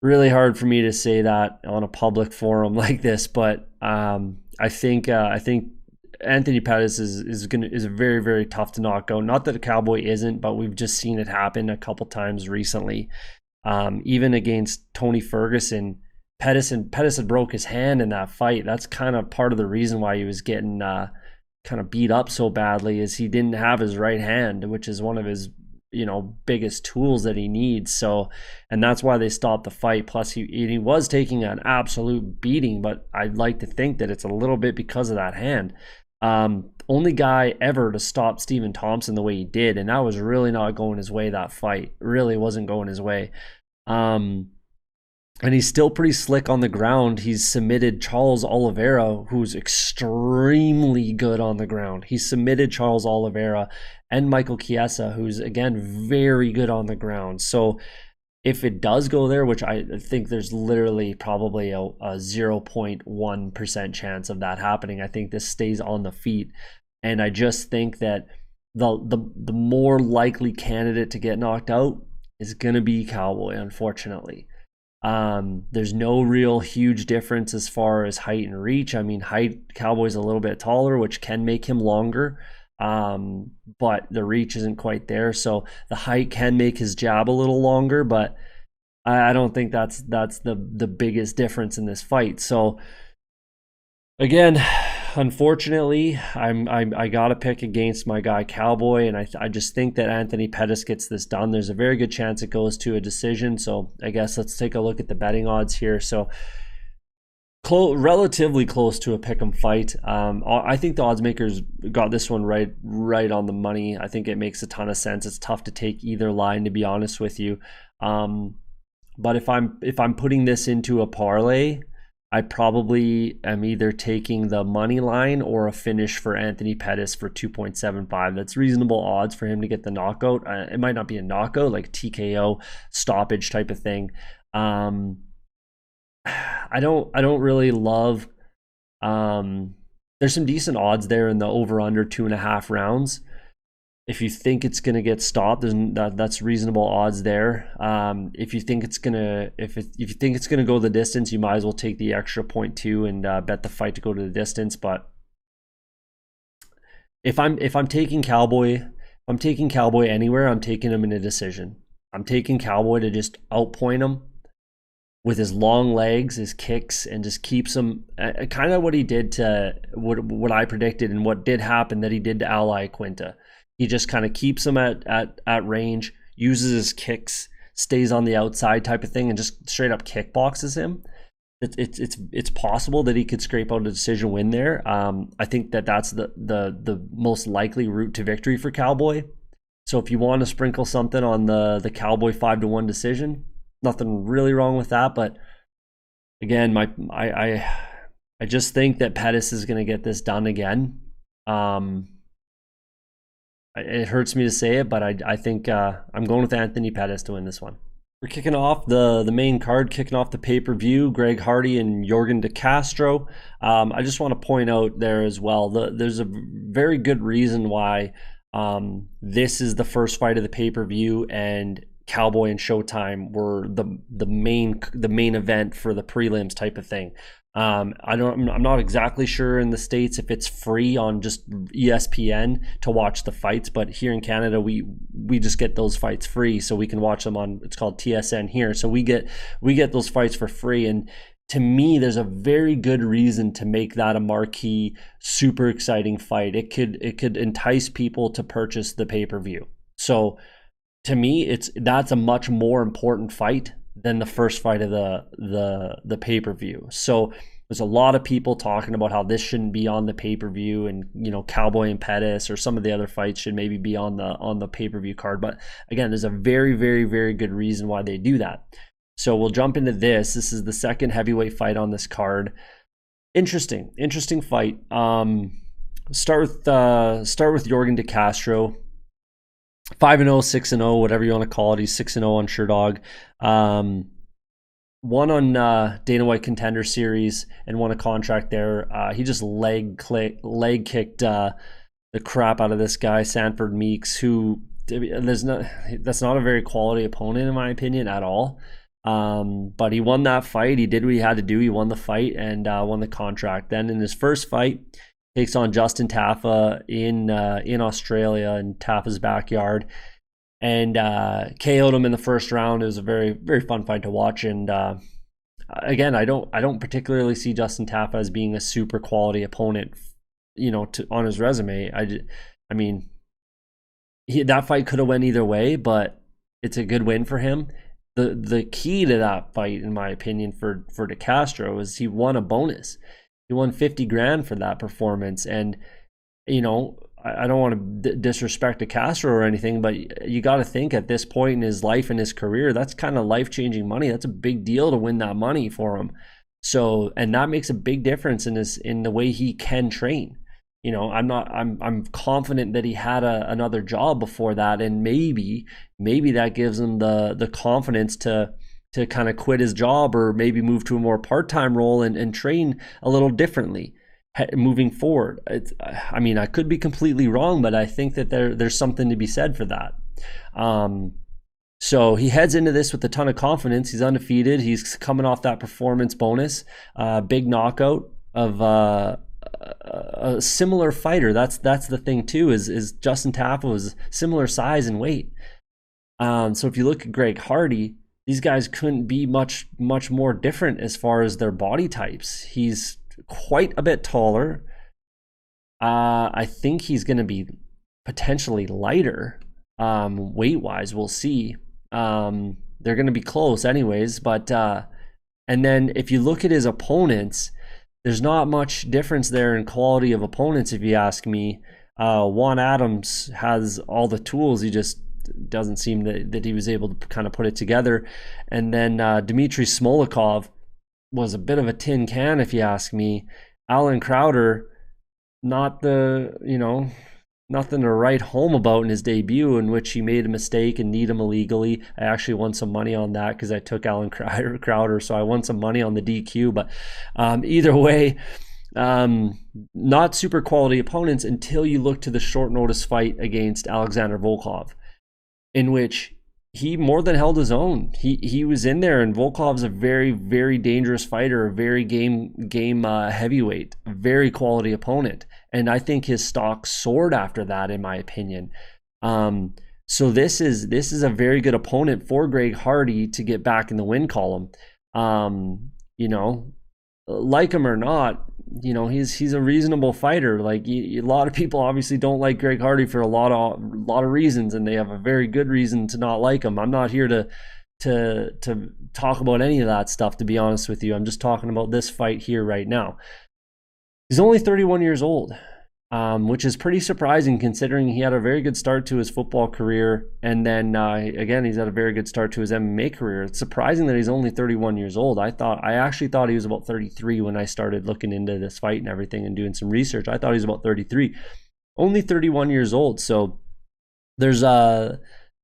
really hard for me to say that on a public forum like this, but I think Anthony Pettis is very tough to knock out. Not that a Cowboy isn't, but we've just seen it happen a couple times recently. Even against Tony Ferguson, Pettis had broke his hand in that fight. That's kind of part of the reason why he was getting kind of beat up so badly, is he didn't have his right hand, which is one of his biggest tools that he needs. So, and that's why they stopped the fight. Plus he was taking an absolute beating, but I'd like to think that it's a little bit because of that hand. Only guy ever to stop Stephen Thompson the way he did, and that was really not going his way. That fight really wasn't going his way. And he's still pretty slick on the ground. He's submitted Charles Oliveira, who's extremely good on the ground. He submitted Charles Oliveira and Michael Chiesa, who's, again, very good on the ground. So if it does go there, which I think there's literally probably a 0.1% chance of that happening, I think this stays on the feet. And I just think that the more likely candidate to get knocked out is going to be Cowboy, unfortunately. There's no real huge difference as far as height and reach. I mean, height, Cowboy's a little bit taller, which can make him longer, but the reach isn't quite there. So the height can make his jab a little longer, but I don't think that's the biggest difference in this fight. So again, unfortunately, I gotta pick against my guy Cowboy, and I just think that Anthony Pettis gets this done. There's a very good chance it goes to a decision. So I guess let's take a look at the betting odds here. So relatively close to a pick'em fight. I think the odds makers got this one right on the money. I think it makes a ton of sense. It's tough to take either line, to be honest with you. But if I'm putting this into a parlay, I probably am either taking the money line or a finish for Anthony Pettis for 2.75. That's reasonable odds for him to get the knockout. It might not be a knockout, like TKO stoppage type of thing. I don't really love. There's some decent odds there in the over under 2.5 rounds. If you think it's gonna get stopped, that's reasonable odds there. If you think it's gonna go the distance, you might as well take the extra 0.2 and bet the fight to go to the distance. But if I'm taking Cowboy, anywhere, I'm taking him in a decision. I'm taking Cowboy to just outpoint him with his long legs, his kicks, and just keeps him kind of what he did to what I predicted and what did happen that he did to Ally Quinta. He just kind of keeps him at range, uses his kicks, stays on the outside type of thing, and just straight up kickboxes him. It's possible that he could scrape out a decision win there. I think that's the most likely route to victory for Cowboy. So if you want to sprinkle something on the Cowboy 5-1 decision, nothing really wrong with that. But again, I just think that Pettis is going to get this done again. It hurts me to say it, but I think I'm going with Anthony Pettis to win this one. We're kicking off the main card, kicking off the pay-per-view, Greg Hardy and Jorgen de Castro. I just want to point out there as well, there's a very good reason why this is the first fight of the pay-per-view, and Cowboy and Showtime were the main event for the prelims type of thing. I'm not exactly sure in the States if it's free on just ESPN to watch the fights, but here in Canada we just get those fights free, so we can watch them on, it's called TSN here. So we get those fights for free, and to me there's a very good reason to make that a marquee, super exciting fight. It could entice people to purchase the pay-per-view. So to me, that's a much more important fight than the first fight of the pay-per-view. So there's a lot of people talking about how this shouldn't be on the pay-per-view, and Cowboy and Pettis or some of the other fights should maybe be on the pay-per-view card. But again, there's a very, very, very good reason why they do that. So we'll jump into this. This is the second heavyweight fight on this card. Interesting fight. Start with Jorgen de Castro. 5-0, 6-0, whatever you want to call it. He's 6-0 on Sherdog. Won on Dana White Contender Series and won a contract there. He just leg kicked the crap out of this guy, Sanford Meeks, who that's not a very quality opponent in my opinion at all. But he won that fight. He did what he had to do. He won the fight and won the contract. Then in his first fight, takes on Justin Tafa in Australia in Tafa's backyard, and KO'd him in the first round. It was a very, very fun fight to watch. And again, I don't particularly see Justin Tafa as being a super quality opponent, on his resume. I mean, that fight could have went either way, but it's a good win for him. The key to that fight, in my opinion, for De Castro is he won a bonus. He won $50,000 for that performance. And, I don't want to disrespect De Castro or anything, but you got to think at this point in his life and his career, that's kind of life-changing money. That's a big deal to win that money for him. So, and that makes a big difference in the way he can train. I'm confident that he had another job before that, and maybe that gives him the confidence to kind of quit his job or maybe move to a more part-time role and train a little differently moving forward. I could be completely wrong, but I think that there's something to be said for that. So he heads into this with a ton of confidence. He's undefeated. He's coming off that performance bonus, big knockout of a similar fighter. That's the thing too, is Justin Tafa was similar size and weight. So if you look at Greg Hardy, these guys couldn't be much more different as far as their body types. He's quite a bit taller. I think he's going to be potentially lighter weight-wise. We'll see. They're going to be close anyways. But and then if you look at his opponents, there's not much difference there in quality of opponents, if you ask me. Juan Adams has all the tools. He just doesn't seem that he was able to kind of put it together. And then Dmitry Smolikov was a bit of a tin can, if you ask me. Alan Crowder, not the, nothing to write home about in his debut, in which he made a mistake and kneed him illegally. I actually won some money on that because I took Alan Crowder, so I won some money on the DQ. But either way, not super quality opponents until you look to the short notice fight against Alexander Volkov, in which he more than held his own. He was in there, and Volkov's a very, very dangerous fighter, a very game heavyweight, a very quality opponent. And I think his stock soared after that, in my opinion. So this is a very good opponent for Greg Hardy to get back in the win column. Like him or not, he's a reasonable fighter. Like, a lot of people obviously don't like Greg Hardy for a lot of reasons, and they have a very good reason to not like him. I'm not here to talk about any of that stuff, to be honest with you. I'm just talking about this fight here right now. He's only 31 years old, which is pretty surprising considering he had a very good start to his football career, and then again, he's had a very good start to his MMA career. It's surprising that he's only 31 years old. I actually thought he was about 33 when I started looking into this fight and everything and doing some research. I thought he was about 33. Only 31 years old. So there's I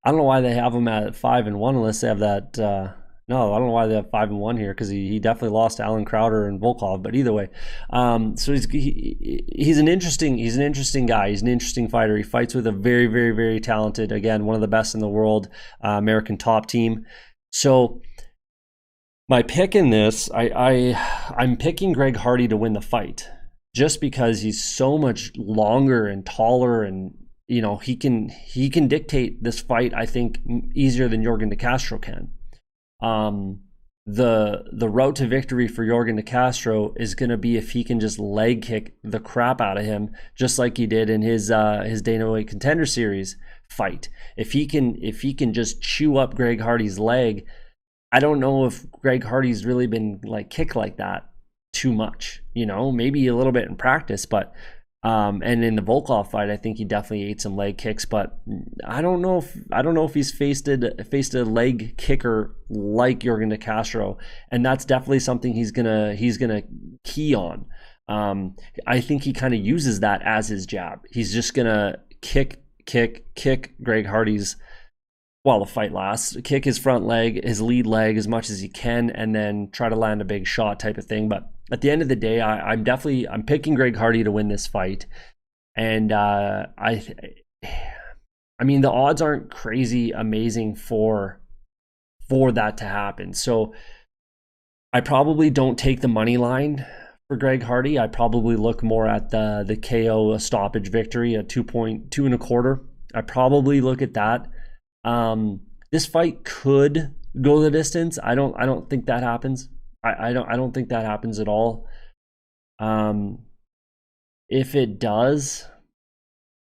don't know why they have him at 5-1 unless they have that. No, I don't know why they have 5-1 here, because he definitely lost to Alan Crowder and Volkov. But either way, so he's an interesting guy. He's an interesting fighter. He fights with a very, very, very talented, again, one of the best in the world, American top team. So my pick in this, I'm picking Greg Hardy to win the fight, just because he's so much longer and taller, and he can dictate this fight, I think, easier than Jorgen de Castro can. The route to victory for Jorgen de Castro is going to be if he can just leg kick the crap out of him, just like he did in his Dana White Contender Series fight. If he can just chew up Greg Hardy's leg, I don't know if Greg Hardy's really been kicked like that too much. Maybe a little bit in practice, but and in the Volkov fight, I think he definitely ate some leg kicks, but I don't know if he's faced a leg kicker like Jorgen de Castro, and that's definitely something he's gonna key on. I think he kind of uses that as his jab. He's just gonna kick Greg Hardy's, while the fight lasts, kick his front leg, his lead leg, as much as he can, and then try to land a big shot type of thing. But at the end of the day, I'm picking Greg Hardy to win this fight, and I mean, the odds aren't crazy amazing for that to happen. So I probably don't take the money line for Greg Hardy. I probably look more at the KO stoppage victory at 2.25. I probably look at that. This fight could go the distance. I don't think that happens. I don't think that happens at all. If it does,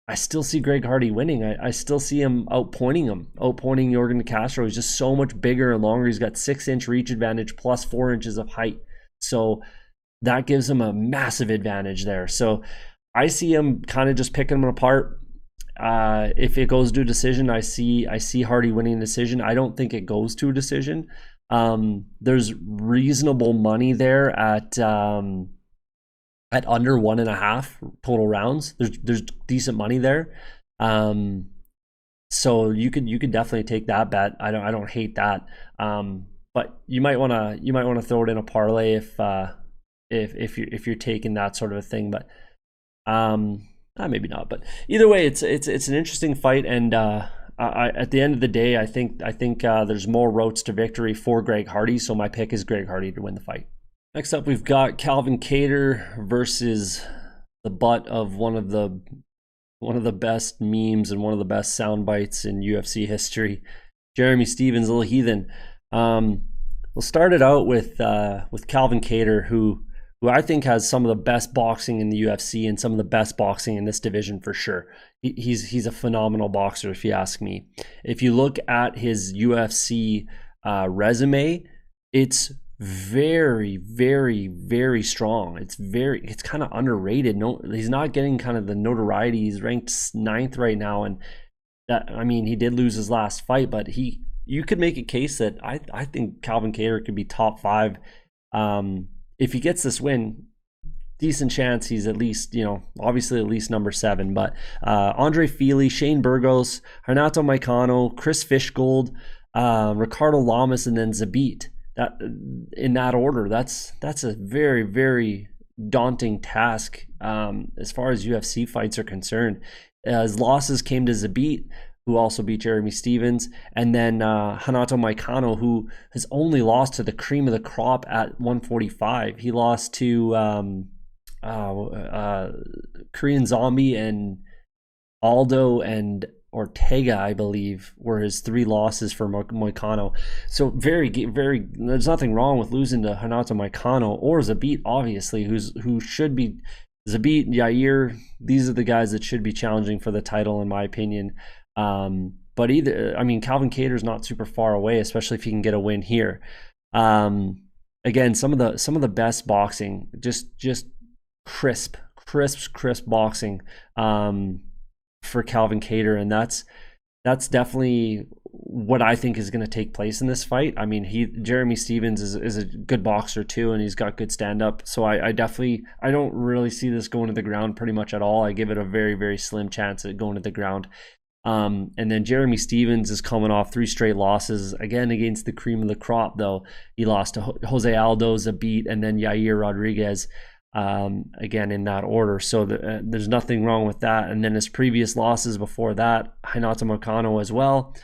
I still see Greg Hardy winning. I still see him outpointing Jorgen de Castro. He's just so much bigger and longer. He's got 6-inch reach advantage plus 4 inches of height. So that gives him a massive advantage there. So I see him kind of just picking him apart. If it goes to a decision, I see Hardy winning a decision. I don't think it goes to a decision. There's reasonable money there at under 1.5 total rounds. There's decent money there. So you could definitely take that bet. I don't hate that. But you might want to throw it in a parlay if you're taking that sort of a thing. But maybe not. But either way, it's an interesting fight, and at the end of the day, I think there's more routes to victory for Greg Hardy. So my pick is Greg Hardy to win the fight. Next up, we've got Calvin Kattar versus the butt of one of the best memes and one of the best sound bites in UFC history, Jeremy Stephens, Little Heathen. We'll start it out with Calvin Kattar, who I think has some of the best boxing in the UFC and some of the best boxing in this division for sure. He's a phenomenal boxer, if you ask me. If you look at his UFC resume, it's very, very, very strong. It's kind of underrated. No, he's not getting kind of the notoriety. He's ranked 9th right now, and that, I mean, he did lose his last fight, but you could make a case that I think Calvin Kattar could be top 5. If he gets this win, decent chance he's at least, obviously at least number 7. But Andre Fili, Shane Burgos, Renato Moicano, Chris Fishgold, Ricardo Lamas, and then Zabit. That in that order, that's a very, very daunting task as far as UFC fights are concerned. His losses came to Zabit, who also beat Jeremy Stephens, and then Renato Moicano, who has only lost to the cream of the crop at 145. He lost to Korean Zombie and Aldo and Ortega, I believe, were his 3 losses for Moicano. So very, very, there's nothing wrong with losing to Renato Moicano or Zabit, obviously, who should be. Zabit, Yair, these are the guys that should be challenging for the title, in my opinion. But Calvin Kattar's not super far away, especially if he can get a win here. Again, some of the best boxing, just crisp boxing for Calvin Kattar, and that's definitely what I think is going to take place in this fight. I mean, Jeremy Stephens is a good boxer too, and he's got good stand-up. So I don't really see this going to the ground pretty much at all. I give it a very, very slim chance at going to the ground. And then Jeremy Stephens is coming off 3 straight losses, again against the cream of the crop, though. He lost to Jose Aldo, Zabit, and then Yair Rodriguez, again in that order. So there's nothing wrong with that. And then his previous losses before that, Renato Moicano as well,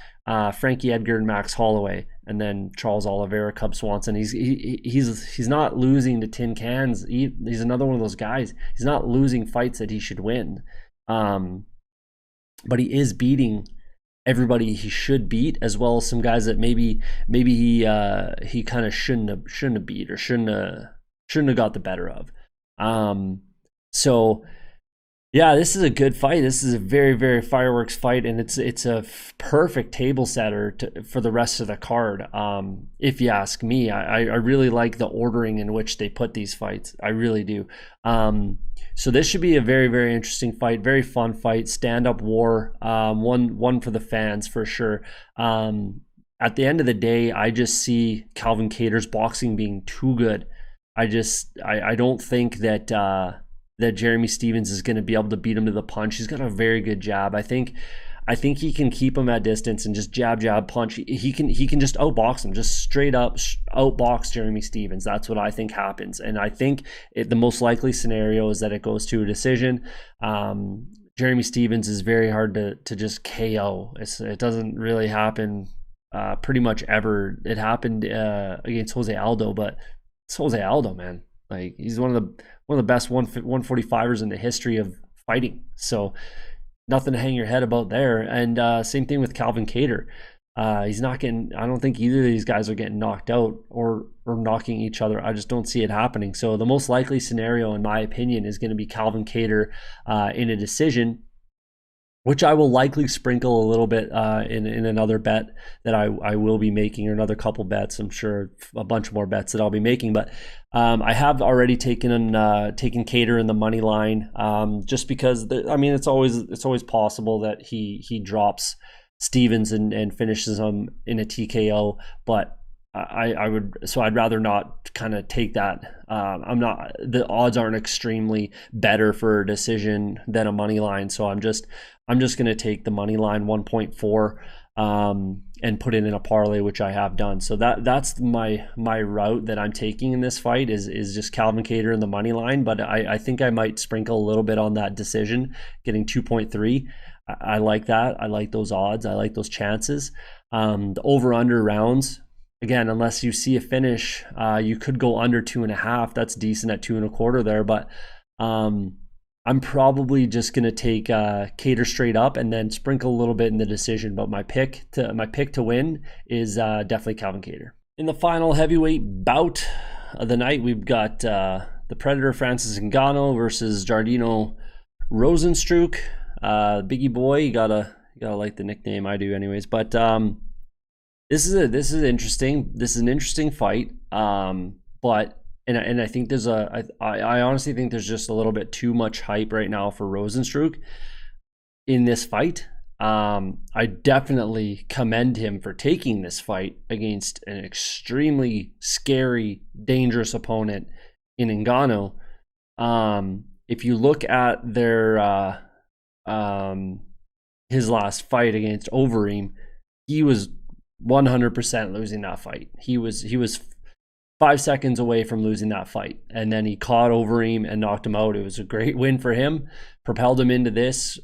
Frankie Edgar and Max Holloway, and then Charles Oliveira, Cub Swanson. He's not losing to tin cans. He's another one of those guys. He's not losing fights that he should win. But he is beating everybody he should beat, as well as some guys that maybe he kind of shouldn't have beat, or shouldn't have got the better of. So yeah, this is a good fight. This is a very, very fireworks fight, and it's a perfect table setter for the rest of the card. If you ask me, I really like the ordering in which they put these fights. I really do. So this should be a very, very interesting fight, very fun fight, stand-up war, one for the fans for sure. At the end of the day, I just see Calvin Kattar's boxing being too good. I don't think that Jeremy Stephens is going to be able to beat him to the punch. He's got a very good jab. I think he can keep him at distance and just jab, punch. He can just outbox him, just straight up outbox Jeremy Stephens. That's what I think happens. And I think the most likely scenario is that it goes to a decision. Jeremy Stephens is very hard to just KO. It doesn't really happen pretty much ever. It happened against Jose Aldo, but it's Jose Aldo, man. Like, he's one of the best 145ers in the history of fighting. So nothing to hang your head about there. And same thing with Calvin Kattar. He's not getting. I don't think either of these guys are getting knocked out or knocking each other. I just don't see it happening. So the most likely scenario, in my opinion, is going to be Calvin Kattar in a decision, which I will likely sprinkle a little bit in another bet that I will be making, or another couple bets. I'm sure a bunch more bets that I'll be making, but I have already taken Kattar in the money line, just because it's always possible that he drops Stephens and finishes him in a TKO, but I'd rather not kind of take that. The odds aren't extremely better for a decision than a money line, so I'm just going to take the money line 1.4 and put it in a parlay, which I have done. So that's my route that I'm taking in this fight is just Calvin Kattar in the money line, but I think I might sprinkle a little bit on that decision, getting 2.3. I like that. I like those odds. I like those chances. The over-under rounds, again, unless you see a finish, you could go under 2.5. That's decent at 2.25 there, but I'm probably just going to take Kattar straight up and then sprinkle a little bit in the decision. But my pick to win is definitely Calvin Kattar. In the final heavyweight bout of the night, we've got the Predator Francis Ngannou versus Jairzinho Rozenstruik. Biggie boy, you gotta like the nickname. I do anyways. But this is interesting. This is an interesting fight. But and I think there's I honestly think there's just a little bit too much hype right now for Rozenstruik in this fight. I definitely commend him for taking this fight against an extremely scary, dangerous opponent in Ngannou. If you look at their his last fight against Overeem, he was 100% losing that fight. He was 5 seconds away from losing that fight, and then he caught Overeem and knocked him out. It was a great win for him, propelled him into this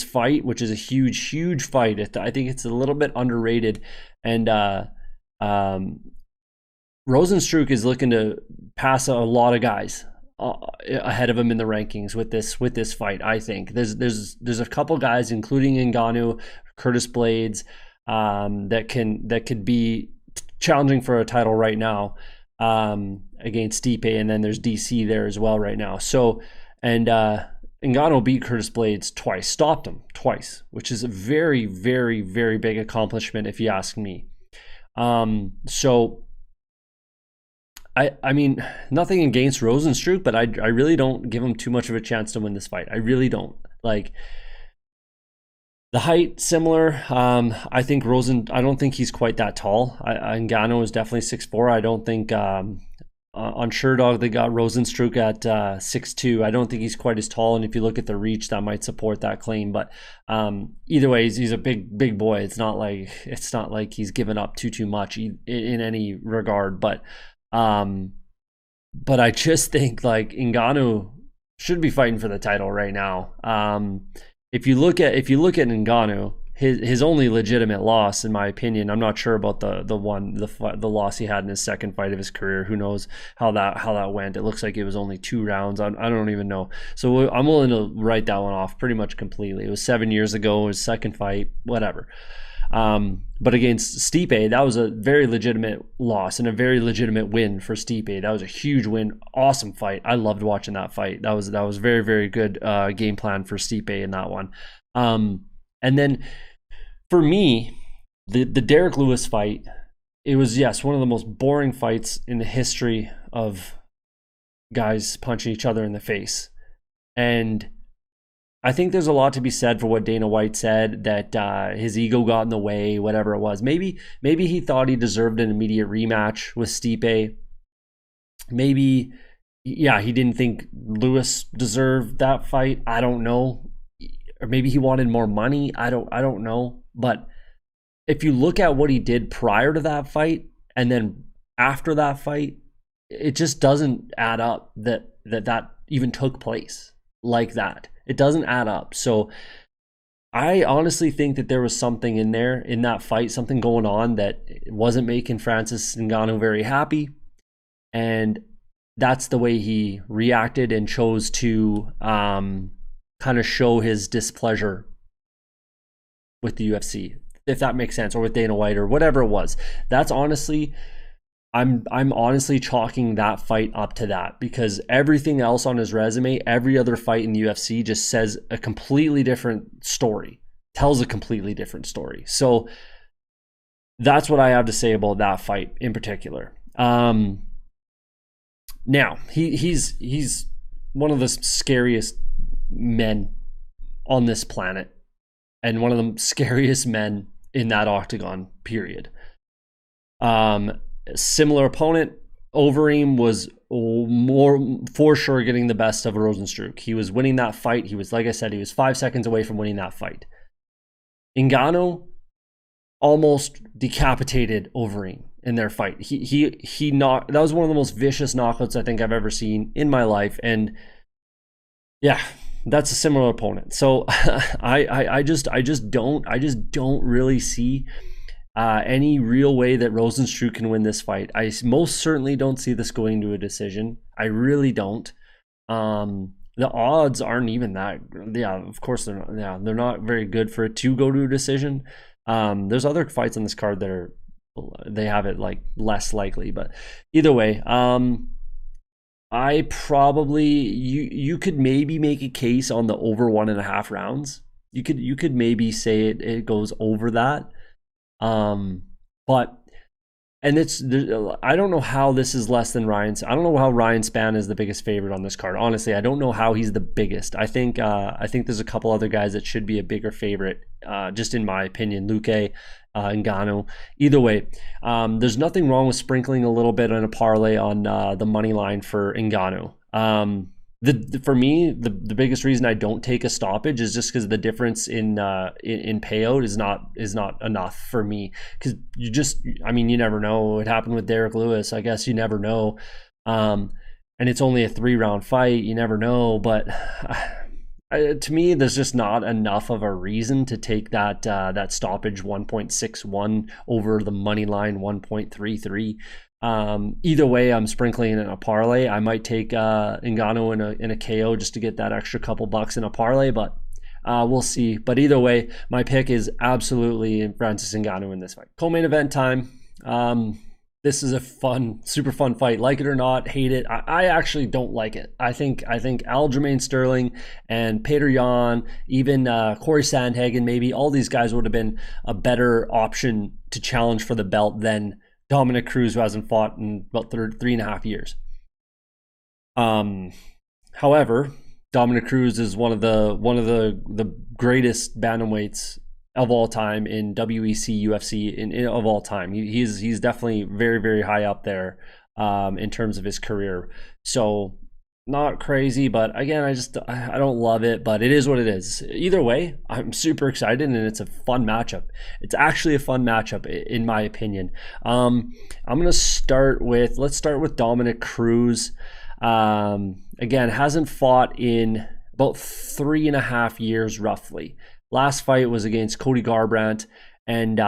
fight, which is a huge fight. I think it's a little bit underrated, and Rozenstruik is looking to pass a lot of guys ahead of him in the rankings with this fight. I think there's a couple guys, including Ngannou, Curtis Blades, that could be challenging for a title right now against Stipe, and then there's DC there as well right now. So, and Ngannou beat Curtis Blades twice, stopped him twice, which is a very big accomplishment if you ask me. So I mean, nothing against Rozenstruik, but I really don't give him too much of a chance to win this fight. I really don't. Like, the height, similar. I think I don't think he's quite that tall. Ngannou is definitely 6'4". I don't think on Sherdog they got Rozenstruik at 6'2". I don't think he's quite as tall, and if you look at the reach, that might support that claim. But either way, he's a big boy. It's not like he's given up too much in any regard. But I just think like Ngannou should be fighting for the title right now. If you look at Ngannou, his only legitimate loss, in my opinion, I'm not sure about the loss he had in his second fight of his career. Who knows how that went? It looks like it was only 2 rounds. I don't even know. So I'm willing to write that one off pretty much completely. It was 7 years ago. His second fight, whatever. But against Stipe, that was a very legitimate loss and a very legitimate win for Stipe. That was a huge win. Awesome fight. I loved watching that fight. That was very good game plan for Stipe in that one. And then for me, the Derek Lewis fight, it was, yes, one of the most boring fights in the history of guys punching each other in the face. And I think there's a lot to be said for what Dana White said, that his ego got in the way, whatever it was. Maybe he thought he deserved an immediate rematch with Stipe. Maybe, yeah, he didn't think Lewis deserved that fight. I don't know. Or maybe he wanted more money. I don't know. But if you look at what he did prior to that fight and then after that fight, it just doesn't add up that even took place like that. It doesn't add up. So I honestly think that there was something in there in that fight, something going on that wasn't making Francis Ngannou very happy. And that's the way he reacted and chose to kind of show his displeasure with the UFC, if that makes sense, or with Dana White or whatever it was. That's honestly, I'm honestly chalking that fight up to that, because everything else on his resume, every other fight in the UFC just says a completely different story, tells a completely different story. So that's what I have to say about that fight in particular. Now he's one of the scariest men on this planet, and one of the scariest men in that octagon, period. Similar opponent, Overeem was more for sure getting the best of Rozenstruik. He was winning that fight. He was, like I said, he was 5 seconds away from winning that fight. Ngannou almost decapitated Overeem in their fight. He knocked. That was one of the most vicious knockouts I think I've ever seen in my life. And yeah, that's a similar opponent. So I just don't really see any real way that Rozenstruik can win this fight. I most certainly don't see this going to a decision. I really don't. The odds aren't even that. Yeah, of course they're not. Yeah, they're not very good for it to go to a decision. There's other fights on this card that they have it like less likely, but either way, I probably you could maybe make a case on the over 1.5 rounds. You could maybe say it goes over that. But And I don't know how this is less than Ryan's. I don't know how Ryan Spann is the biggest favorite on this card. Honestly, I don't know how he's the biggest. I think there's a couple other guys that should be a bigger favorite, just in my opinion. Luque, Ngannou. Either way, there's nothing wrong with sprinkling a little bit on a parlay on the money line for Ngannou. For me, the biggest reason I don't take a stoppage is just because the difference in payout is not enough for me. Because you never know what happened with Derek Lewis. I guess you never know, and it's only a 3-round fight. You never know, but to me, there's just not enough of a reason to take that stoppage 1.61 over the money line 1.33. Either way, I'm sprinkling in a parlay. I might take Ngannou in a KO just to get that extra couple bucks in a parlay, but we'll see. But either way, my pick is absolutely Francis Ngannou in this fight. Co-main event time. This is a super fun fight. Like it or not, hate it. I actually don't like it. I think Aljamain Sterling and Petr Yan, even Corey Sandhagen, maybe all these guys would have been a better option to challenge for the belt than Dominick Cruz, who hasn't fought in about 3.5 years. However, Dominick Cruz is one of the greatest bantamweights of all time in WEC, UFC, of all time. He's definitely very, very high up there in terms of his career. So not crazy, but again, I don't love it, but it is what it is. Either way, I'm super excited, and it's a fun matchup. It's actually a fun matchup, in my opinion. Let's start with Dominick Cruz. Again, hasn't fought in about 3.5 years, roughly. Last fight was against Cody Garbrandt, and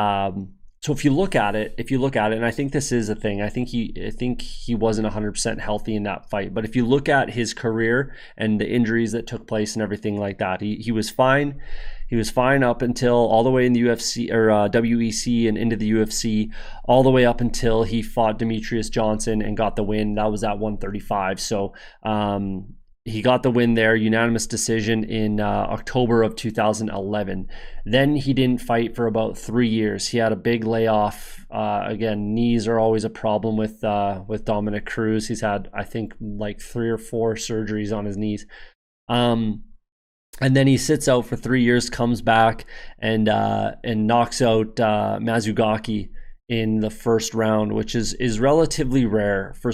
so if you look at it, and I think this is a thing, I think he wasn't 100% healthy in that fight. But if you look at his career and the injuries that took place and everything like that, he was fine. He was fine up until all the way in the UFC or WEC and into the UFC, all the way up until he fought Demetrius Johnson and got the win. That was at 135. So he got the win there, unanimous decision in October of 2011. Then he didn't fight for about 3 years. He had a big layoff. Again, knees are always a problem with Dominick Cruz. He's had, I think, like 3 or 4 surgeries on his knees. And then he sits out for 3 years, comes back and knocks out Mazugaki in the first round, which is relatively rare for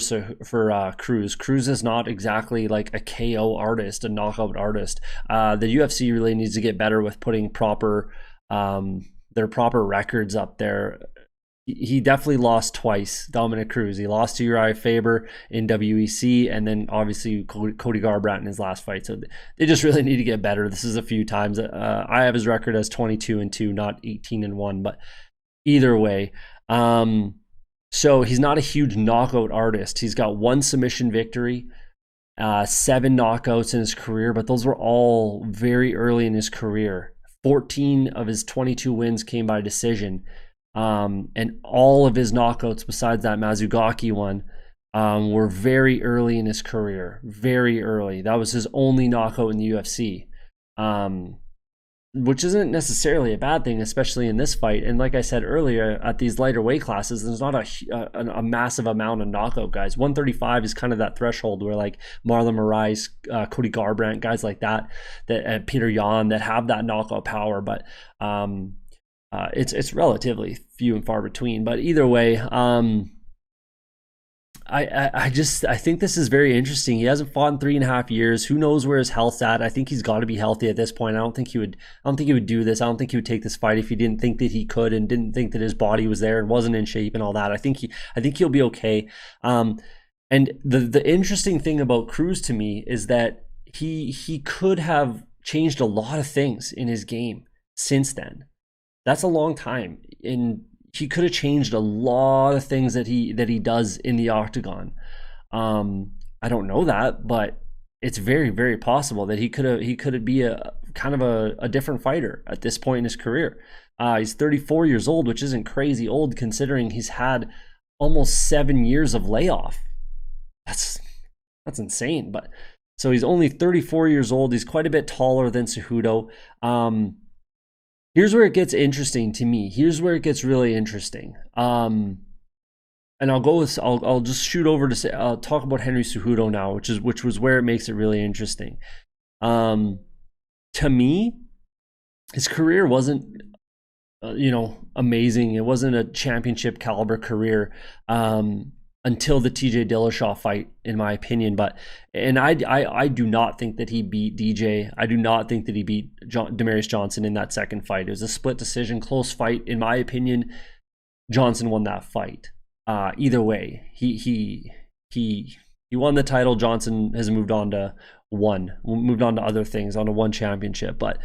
Cruz. Cruz is not exactly like a KO artist, a knockout artist. The UFC really needs to get better with putting their proper records up there. He definitely lost twice, Dominick Cruz. He lost to Uriah Faber in WEC, and then obviously Cody Garbrandt in his last fight. So they just really need to get better. This is a few times. I have his record as 22-2, not 18-1, but either way. So he's not a huge knockout artist. He's got 1 submission victory, 7 knockouts in his career, but those were all very early in his career. 14 of his 22 wins came by decision. And all of his knockouts besides that Mazugaki one were very early in his career. Very early. That was his only knockout in the UFC. Which isn't necessarily a bad thing, especially in this fight. And like I said earlier, at these lighter weight classes, there's not a massive amount of knockout guys. 135 is kind of that threshold where like Marlon Moraes, Cody Garbrandt, guys like that and Petr Yan that have that knockout power. But it's relatively few and far between. But either way, I think this is very interesting. He hasn't fought in 3.5 years. Who knows where his health's at? I think he's got to be healthy at this point. I don't think he would do this. I don't think he would take this fight if he didn't think that he could and didn't think that his body was there and wasn't in shape and all that. I think he'll be okay. And the interesting thing about Cruz to me is that he could have changed a lot of things in his game since then. That's a long time. He could have changed a lot of things that he does in the octagon. I don't know that, but it's very, very possible that he could be a kind of a different fighter at this point in his career. He's 34 years old, which isn't crazy old considering he's had almost 7 years of layoff. That's insane. But so he's only 34 years old. He's quite a bit taller than Cejudo. Here's where it gets interesting to me. Here's where it gets really interesting. and I'll just shoot over to say, I'll talk about Henry Cejudo now, which was where it makes it really interesting. To me, his career wasn't amazing. It wasn't a championship caliber career until the TJ Dillashaw fight, in my opinion. I do not think that he beat DJ. I do not think that he beat Demaryius Johnson in that second fight. It was a split decision, close fight. In my opinion, Johnson won that fight. Either way, he won the title. Johnson has moved on to other things, on to one championship. But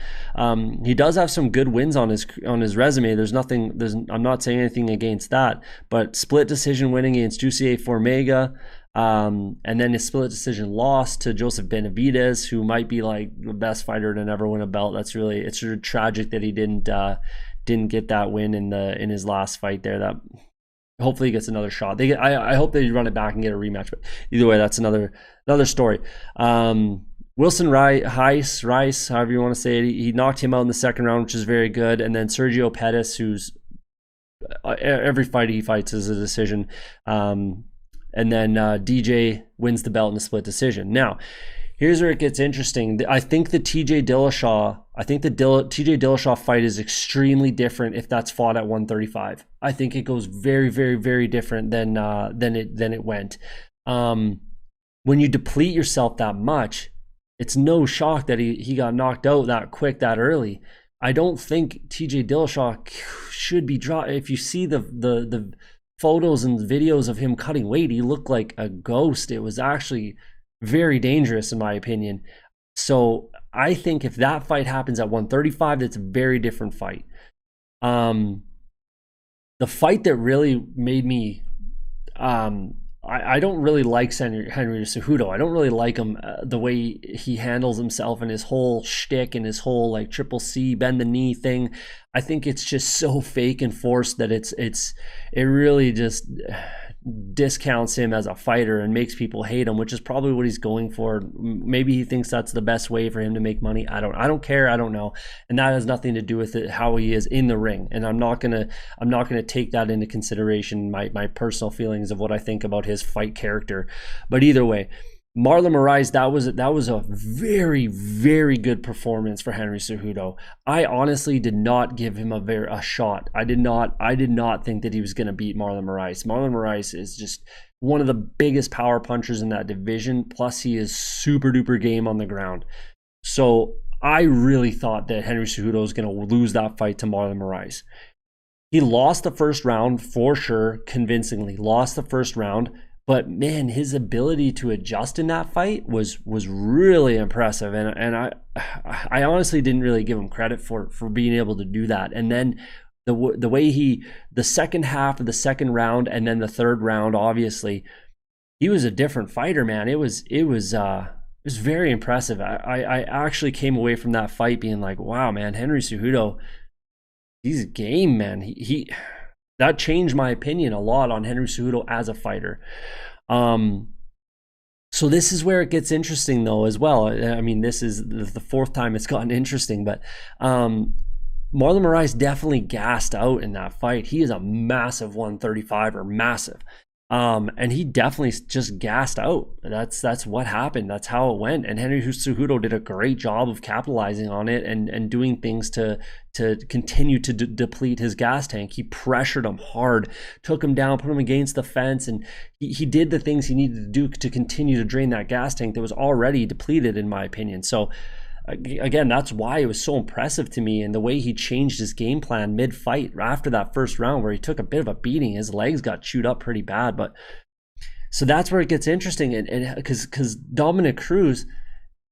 he does have some good wins on his resume. I'm not saying anything against that. But split decision winning against Jussier Formega, and then his split decision loss to Joseph Benavidez, who might be like the best fighter to never win a belt. It's really tragic that he didn't get that win in his last fight there. That hopefully he gets another shot. I hope they run it back and get a rematch. But either way, that's another story. Wilson Rice, however you want to say it, he knocked him out in the second round, which is very good. And then Sergio Pettis, who's every fight he fights is a decision. And then DJ wins the belt in a split decision. Now, here's where it gets interesting. I think the TJ Dillashaw fight is extremely different if that's fought at 135. I think it goes very, very, very different than it went. When you deplete yourself that much, it's no shock that he got knocked out that quick, that early. I don't think TJ Dillashaw should be dropped. If you see the photos and videos of him cutting weight, he looked like a ghost. It was actually very dangerous, in my opinion. So I think if that fight happens at 135, that's a very different fight. The fight that really made me I don't really like Henry Cejudo. I don't really like him, the way he handles himself and his whole shtick and his whole like triple C bend the knee thing. I think it's just so fake and forced that it really just discounts him as a fighter and makes people hate him, which is probably what he's going for. Maybe he thinks that's the best way for him to make money. I don't care. I don't know. And that has nothing to do with it, how he is in the ring. And I'm not gonna take that into consideration, my personal feelings of what I think about his fight character. But either way, Marlon Moraes, that was a very, very good performance for Henry Cejudo. I honestly did not give him a shot. I did not think that he was going to beat Marlon Moraes. Marlon Moraes is just one of the biggest power punchers in that division. Plus, he is super duper game on the ground. So I really thought that Henry Cejudo was going to lose that fight to Marlon Moraes. He lost the first round for sure, convincingly. Lost the first round. But man, his ability to adjust in that fight was really impressive, and I honestly didn't really give him credit for being able to do that. And then the way the second half of the second round and then the third round, obviously, he was a different fighter, man. It was very impressive. I actually came away from that fight being like, wow, man, Henry Cejudo, he's game, man. He that changed my opinion a lot on Henry Cejudo as a fighter. So this is where it gets interesting, though, as well. I mean, this is the fourth time it's gotten interesting, but Marlon Moraes definitely gassed out in that fight. He is a massive 135er, massive. And he definitely just gassed out. That's what happened. That's how it went. And Henry Cejudo did a great job of capitalizing on it and doing things to continue to deplete his gas tank. He pressured him hard, took him down, put him against the fence, and he did the things he needed to do to continue to drain that gas tank that was already depleted, in my opinion. So again, that's why it was so impressive to me, and the way he changed his game plan mid-fight after that first round where he took a bit of a beating. His legs got chewed up pretty bad. But so that's where it gets interesting, and because Dominick Cruz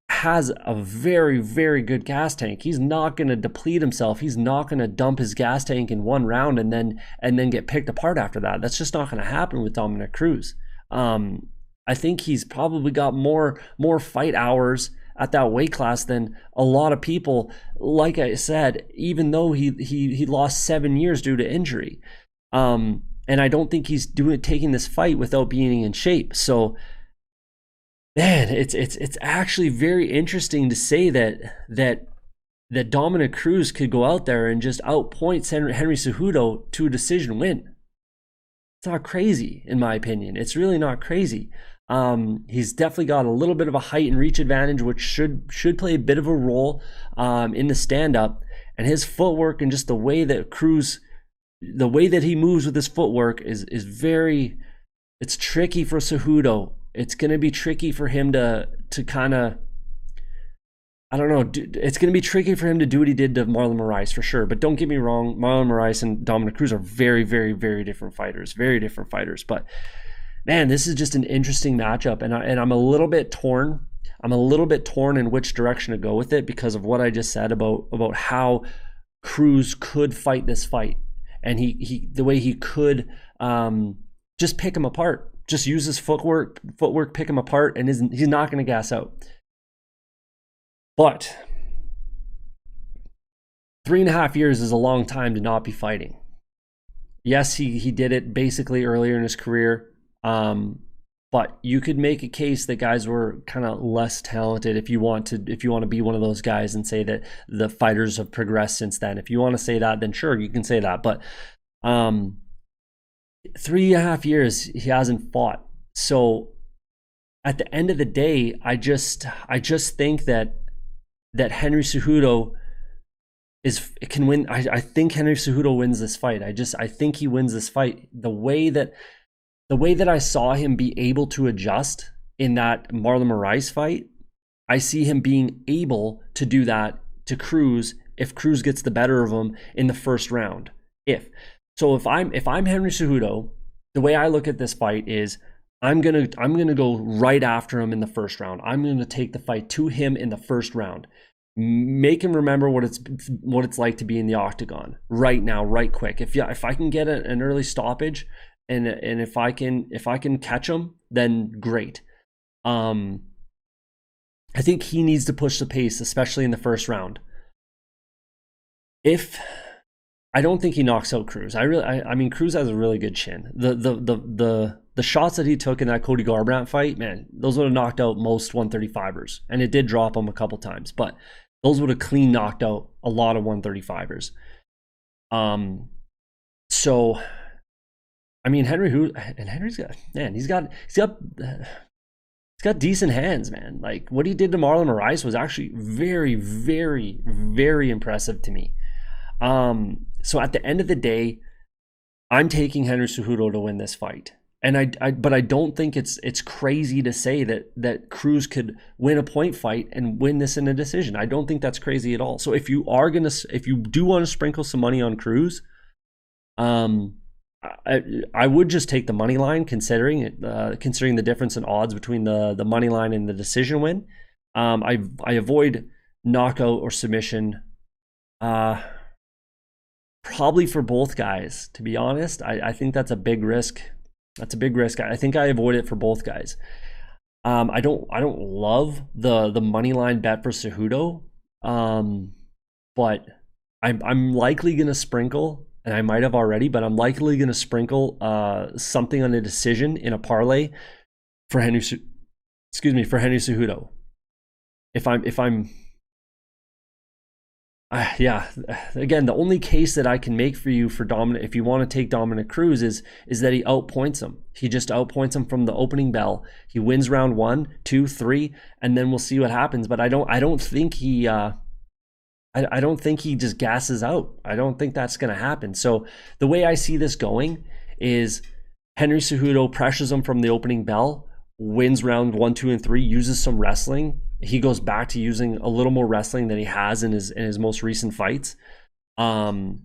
has a very, very good gas tank. He's not going to deplete himself. He's not going to dump his gas tank in one round and then get picked apart after that. That's just not going to happen with Dominick Cruz. I think he's probably got more fight hours at that weight class than a lot of people. Like I said, even though he lost 7 years due to injury, and I don't think he's taking this fight without being in shape. So, man, it's actually very interesting to say that Dominick Cruz could go out there and just outpoint Henry Cejudo to a decision win. It's not crazy, in my opinion. It's really not crazy. He's definitely got a little bit of a height and reach advantage, which should play a bit of a role in the stand-up. And his footwork and just the way that Cruz, the way that he moves with his footwork is very, it's tricky for Cejudo. It's going to be tricky for him to kind of, I don't know, it's going to be tricky for him to do what he did to Marlon Moraes for sure. But don't get me wrong, Marlon Moraes and Dominick Cruz are very, very, very different fighters. Very different fighters. But man, this is just an interesting matchup. And I'm a little bit torn. I'm a little bit torn in which direction to go with it because of what I just said about how Cruz could fight this fight. And he the way he could just pick him apart. Just use his footwork, pick him apart, and he's not going to gas out. But 3.5 years is a long time to not be fighting. Yes, he did it basically earlier in his career, but you could make a case that guys were kind of less talented if you want to be one of those guys and say that the fighters have progressed since then. If you want to say that, then sure, you can say that. But 3.5 years he hasn't fought. So at the end of the day, I just think that Henry Cejudo can win. I think Henry Cejudo wins this fight. I think he wins this fight. The way that I saw him be able to adjust in that Marlon Moraes fight, I see him being able to do that to Cruz if Cruz gets the better of him in the first round. If I'm Henry Cejudo, the way I look at this fight is I'm gonna go right after him in the first round. I'm gonna take the fight to him in the first round. Make him remember what it's like to be in the octagon right now, right quick. If I can get an early stoppage, and if I can catch him, then great. I think he needs to push the pace, especially in the first round. I don't think he knocks out Cruz. I mean, Cruz has a really good chin. The shots that he took in that Cody Garbrandt fight, man, those would have knocked out most 135ers, and it did drop him a couple times, but those would have clean knocked out a lot of 135ers. So, I mean, Henry's got decent hands, man. Like what he did to Marlon Moraes was actually very, very, very impressive to me. So at the end of the day, I'm taking Henry Cejudo to win this fight. And but I don't think it's crazy to say that Cruz could win a point fight and win this in a decision. I don't think that's crazy at all. So if you do want to sprinkle some money on Cruz, I would just take the money line, considering the difference in odds between the money line and the decision win. I avoid knockout or submission. Probably for both guys, to be honest. I think that's a big risk. That's a big risk. I think I avoid it for both guys. I don't love the money line bet for Cejudo, but I'm likely gonna sprinkle, and I might have already, but I'm likely gonna sprinkle something on a decision in a parlay for Henry Cejudo. If I'm yeah, again, the only case that I can make for you for Dominick, if you want to take Dominick Cruz, is that he outpoints him. He just outpoints him from the opening bell. He wins round 1, 2, 3, and then we'll see what happens. But I don't think he I don't think he just gasses out. I don't think that's going to happen. So the way I see this going is Henry Cejudo pressures him from the opening bell, wins round 1, 2, and 3, uses some wrestling. He goes back to using a little more wrestling than he has in his most recent fights. And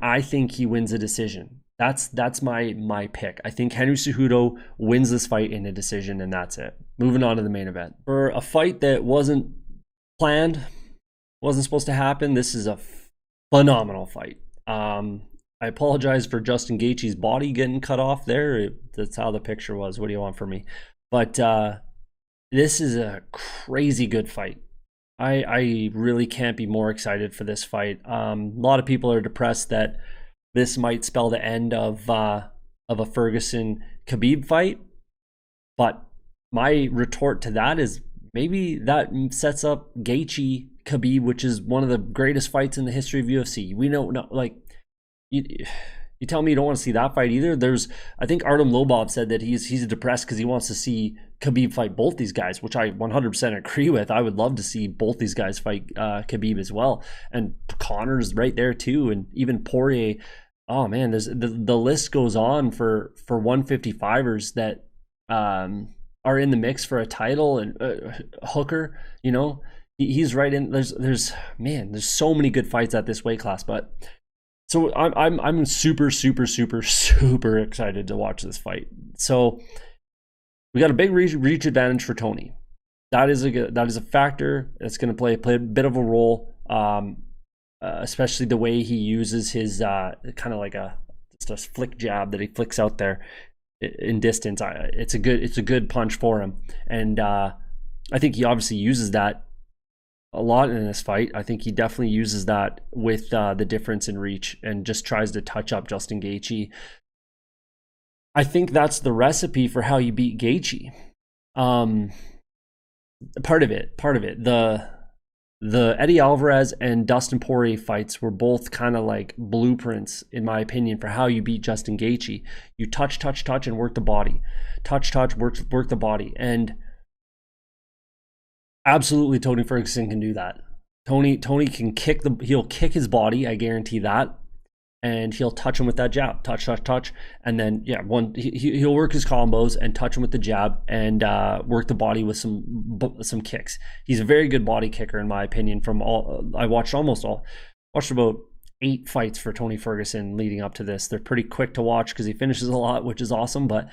I think he wins a decision. That's my pick. I think Henry Cejudo wins this fight in a decision, and that's it. Moving on to the main event. For a fight that wasn't planned, wasn't supposed to happen, this is a phenomenal fight. I apologize for Justin Gaethje's body getting cut off there. That's how the picture was. What do you want from me? But this is a crazy good fight. I really can't be more excited for this fight. A lot of people are depressed that this might spell the end of a Ferguson Khabib fight, but my retort to that is maybe that sets up Gaethje Khabib, which is one of the greatest fights in the history of UFC. We know, like, You tell me you don't want to see that fight either. I think Artem Lobov said that he's depressed because he wants to see Khabib fight both these guys, which I 100% agree with. I would love to see both these guys fight Khabib as well. And Connor's right there too, and even Poirier. Oh man, the list goes on for 155ers that are in the mix for a title, and Hooker, he's right in. There's so many good fights at this weight class, but. So I'm super excited to watch this fight. So we got a big reach advantage for Tony. That is a factor that's going to play a bit of a role, especially the way he uses his kind of like just a flick jab that he flicks out there in distance. It's a good punch for him, and I think he obviously uses that a lot in this fight. I think he definitely uses that with the difference in reach and just tries to touch up Justin Gaethje. I think that's the recipe for how you beat Gaethje. Part of it. The Eddie Alvarez and Dustin Poirier fights were both kind of like blueprints, in my opinion, for how you beat Justin Gaethje. You touch, and work the body. Touch, work the body. And absolutely, Tony Ferguson can do that. Tony can he'll kick his body, I guarantee that, and he'll touch him with that jab, touch, and then he'll work his combos and touch him with the jab and work the body with some kicks. He's a very good body kicker, in my opinion. I watched about 8 fights for Tony Ferguson leading up to this. They're pretty quick to watch because he finishes a lot, which is awesome, but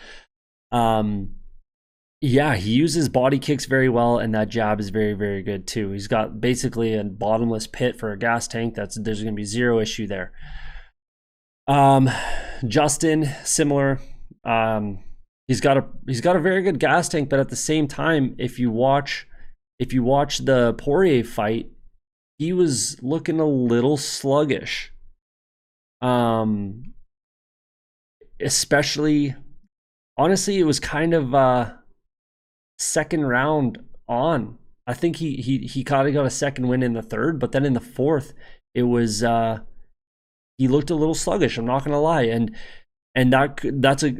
yeah, he uses body kicks very well, and that jab is very, very good too. He's got basically a bottomless pit for a gas tank. There's going to be zero issue there. Justin, similar. He's got a very good gas tank, but at the same time, if you watch the Poirier fight, he was looking a little sluggish. Especially, honestly, it was kind of second round on. I think he kind of got a second win in the third, but then in the fourth, it was he looked a little sluggish. I'm not gonna lie, and that's a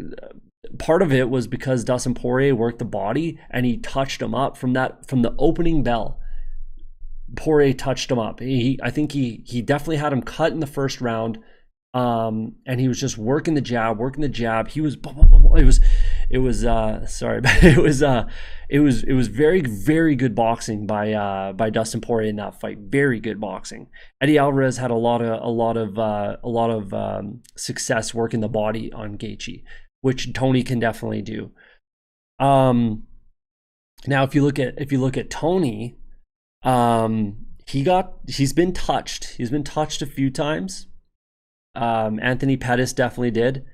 part of it was because Dustin Poirier worked the body and he touched him up from the opening bell. Poirier touched him up. I think he definitely had him cut in the first round, and he was just working the jab. He was it was very, very good boxing by Dustin Poirier in that fight. Very good boxing. Eddie Alvarez had a lot of success working the body on Gaethje, which Tony can definitely do. Now if you look at Tony, he's been touched. He's been touched a few times. Anthony Pettis definitely did.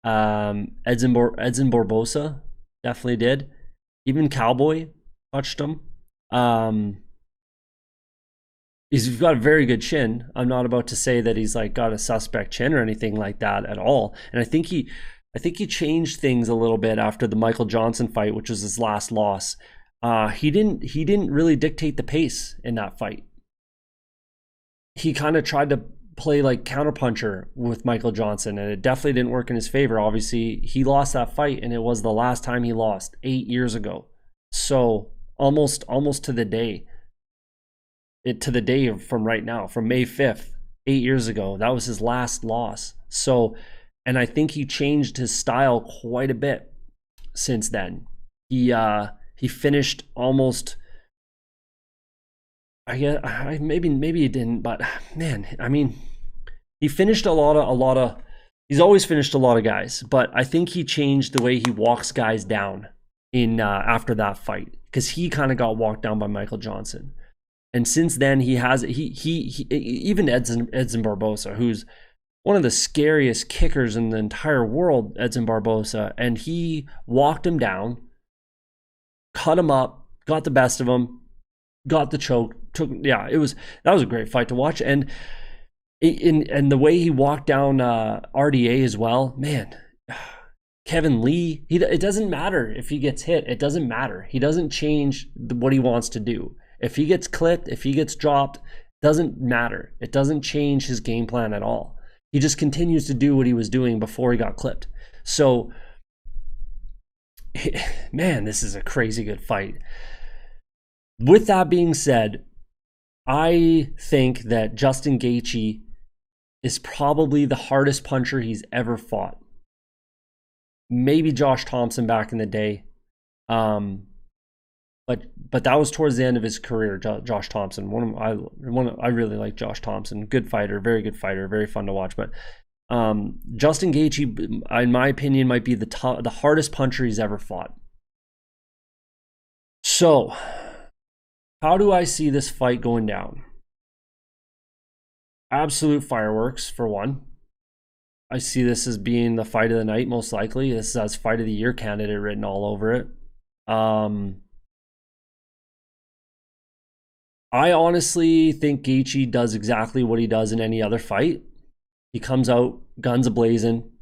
Edson Barbosa definitely did. Even Cowboy touched him. He's got a very good chin. I'm not about to say that he's like got a suspect chin or anything like that at all. And I think he changed things a little bit after the Michael Johnson fight, which was his last loss. He didn't really dictate the pace in that fight. He kind of tried to play like counterpuncher with Michael Johnson, and it definitely didn't work in his favor. Obviously, he lost that fight, and it was the last time he lost 8 years ago. So almost to the day. From right now, from May 5th, 8 years ago, that was his last loss. So, and I think he changed his style quite a bit since then. He finished almost. I guess maybe he didn't, but man, I mean, he finished a lot of. He's always finished a lot of guys, but I think he changed the way he walks guys down in after that fight, because he kind of got walked down by Michael Johnson, and since then he even Edson Barbosa, who's one of the scariest kickers in the entire world, Edson Barbosa, and he walked him down, cut him up, got the best of him, got the choke. That was a great fight to watch, and the way he walked down RDA as well, man. Kevin Lee, it doesn't matter if he gets hit. It doesn't matter. He doesn't change what he wants to do. If he gets clipped, if he gets dropped, doesn't matter. It doesn't change his game plan at all. He just continues to do what he was doing before he got clipped. So, man, this is a crazy good fight. With that being said, I think that Justin Gaethje is probably the hardest puncher he's ever fought. Maybe Josh Thompson back in the day. But that was towards the end of his career, Josh Thompson. I really like Josh Thompson. Good fighter, very good fighter, very fun to watch. But Justin Gaethje, in my opinion, might be the hardest puncher he's ever fought. So, how do I see this fight going down? Absolute fireworks, for one. I see this as being the fight of the night, most likely. This has fight of the year candidate written all over it. I honestly think Gaethje does exactly what he does in any other fight. He comes out, guns a-blazing,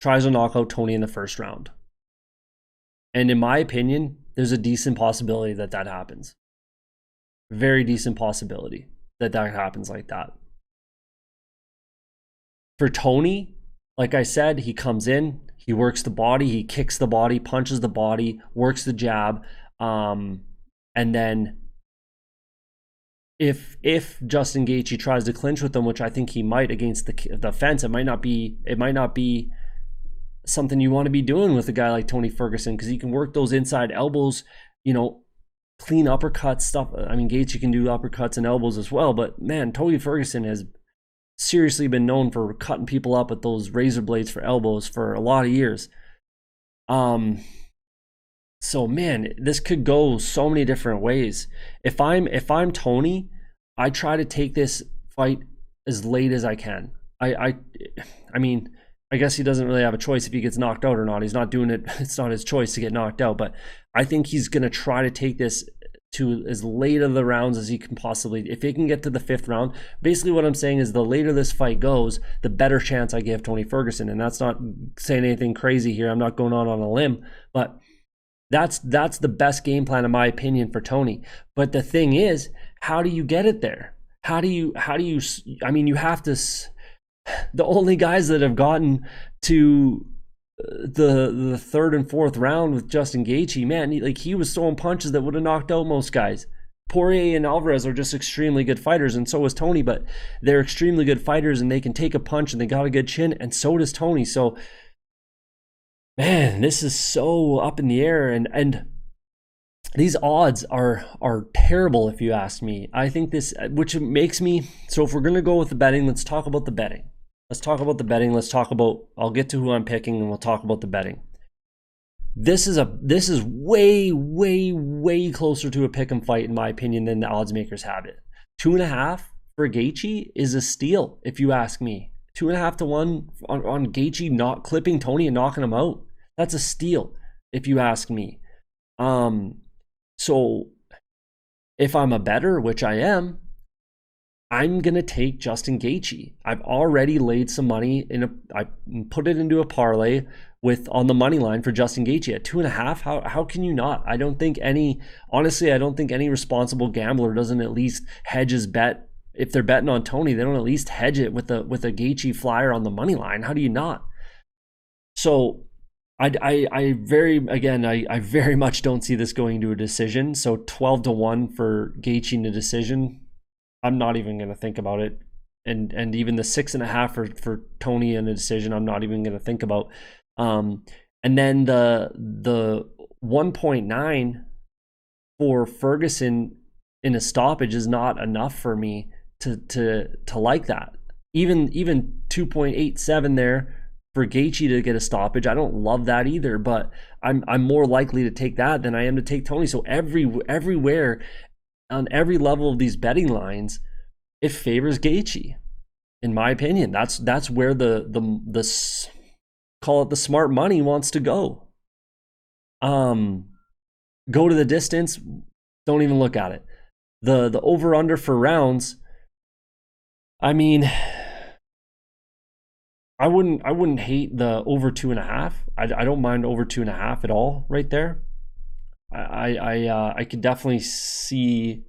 tries to knock out Tony in the first round. And in my opinion, there's a decent possibility that happens. Very decent possibility that happens like that. For Tony, like I said, he comes in, he works the body, he kicks the body, punches the body, works the jab, and then if Justin Gaethje tries to clinch with him, which I think he might against the fence, it might not be something you want to be doing with a guy like Tony Ferguson, because he can work those inside elbows, clean uppercuts stuff. I mean, Gaethje can do uppercuts and elbows as well, but man, Tony Ferguson has seriously been known for cutting people up with those razor blades for elbows for a lot of years. So man, this could go so many different ways. If I'm Tony, I try to take this fight as late as I can. I mean, I guess he doesn't really have a choice if he gets knocked out or not. He's not doing it. It's not his choice to get knocked out, but I think he's going to try to take this to as late of the rounds as he can possibly. If he can get to the 5th round, basically what I'm saying is the later this fight goes, the better chance I give Tony Ferguson. And that's not saying anything crazy here. I'm not going on a limb, but that's the best game plan in my opinion for Tony. But the thing is, how do you get it there? How do you, I mean, you have to, the only guys that have gotten to the 3rd and 4th round with Justin Gaethje, man, he was throwing punches that would have knocked out most guys. Poirier and Alvarez are just extremely good fighters, and so is Tony, but they're extremely good fighters and they can take a punch and they got a good chin, and so does Tony. So man, this is so up in the air, and these odds are terrible if you ask me. I think this, which makes me, so if we're going to go with the betting, let's talk about the betting. Let's talk about the betting. Let's talk about, I'll get to who I'm picking and we'll talk about the betting. This is way, way, way closer to a pick 'em fight in my opinion than the odds makers have it. 2.5 for Gaethje is a steal if you ask me. 2.5 to 1 on Gaethje not clipping Tony and knocking him out. That's a steal if you ask me. So if I'm a bettor, which I am, I'm going to take Justin Gaethje. I've already laid some money I put it into a parlay on the money line for Justin Gaethje at 2.5. How can you not? I don't think any responsible gambler doesn't at least hedge his bet. If they're betting on Tony, they don't at least hedge it with a Gaethje flyer on the money line. How do you not? So I very much don't see this going to a decision. So 12 to 1 for Gaethje in a decision, I'm not even going to think about it. And even the 6.5 for Tony in a decision, I'm not even going to think about. And then the 1.9 for Ferguson in a stoppage is not enough for me to like that. Even 2.87 there for Gaethje to get a stoppage, I don't love that either, but I'm more likely to take that than I am to take Tony. So everywhere on every level of these betting lines, it favors Gaethje, in my opinion. That's where the call it the smart money wants to go. Go to the distance, don't even look at it. The over under for rounds, I mean, I wouldn't hate the over 2.5. I don't mind over 2.5 at all right there. I could definitely see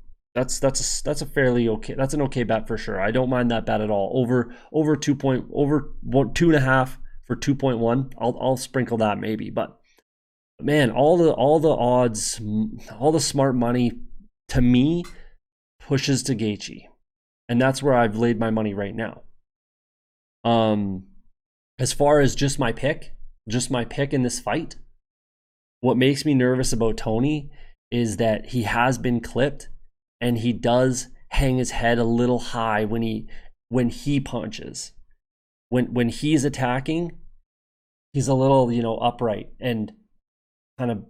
That's a fairly okay. That's an okay bet for sure. I don't mind that bet at all. Over 2.5 for 2.1. I'll sprinkle that maybe, but man, all the odds, all the smart money to me pushes to Gaethje, and that's where I've laid my money right now. As far as just my pick in this fight, what makes me nervous about Tony is that he has been clipped, and he does hang his head a little high when he punches. When he's attacking, he's a little, upright and kind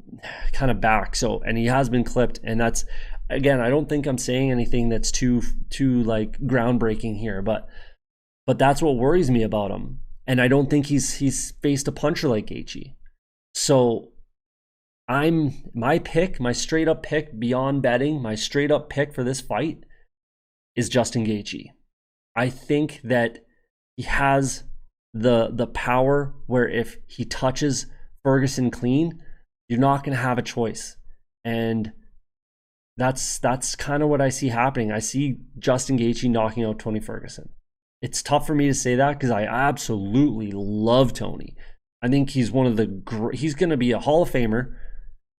of back. So, and he has been clipped, and that's, again, I don't think I'm saying anything that's too like groundbreaking here, but that's what worries me about him. And I don't think he's faced a puncher like Gaethje. So my straight up pick beyond betting, my straight up pick for this fight is Justin Gaethje. I think that he has the power where if he touches Ferguson clean, you're not going to have a choice. And that's kind of what I see happening. I see Justin Gaethje knocking out Tony Ferguson. It's tough for me to say that because I absolutely love Tony. I think he's he's going to be a Hall of Famer.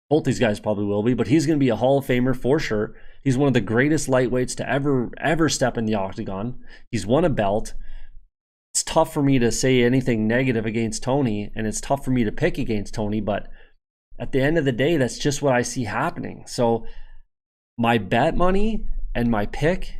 Both these guys probably will be, but he's going to be a Hall of Famer for sure. He's one of the greatest lightweights to ever step in the octagon. He's won a belt. It's tough for me to say anything negative against Tony, and it's tough for me to pick against Tony, but at the end of the day, that's just what I see happening. So my bet money and my pick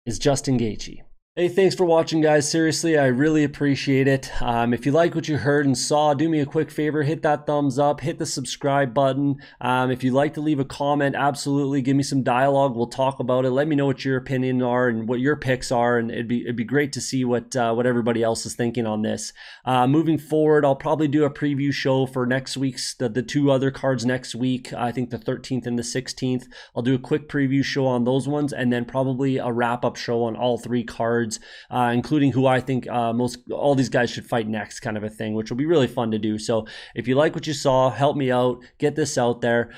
is Justin Gaethje. Hey, thanks for watching, guys. Seriously, I really appreciate it. If you like what you heard and saw, do me a quick favor, hit that thumbs up, hit the subscribe button. If you'd like to leave a comment, absolutely, give me some dialogue. We'll talk about it. Let me know what your opinions are and what your picks are, and it'd be great to see what everybody else is thinking on this. Moving forward, I'll probably do a preview show for next week's, the two other cards next week. I think the 13th and the 16th. I'll do a quick preview show on those ones, and then probably a wrap-up show on all three cards. Including who I think all these guys should fight next, kind of a thing, which will be really fun to do. So if you like what you saw, help me out, get this out there.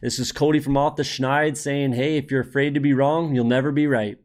This is Cody from Off the Schneid saying, hey, if you're afraid to be wrong, you'll never be right.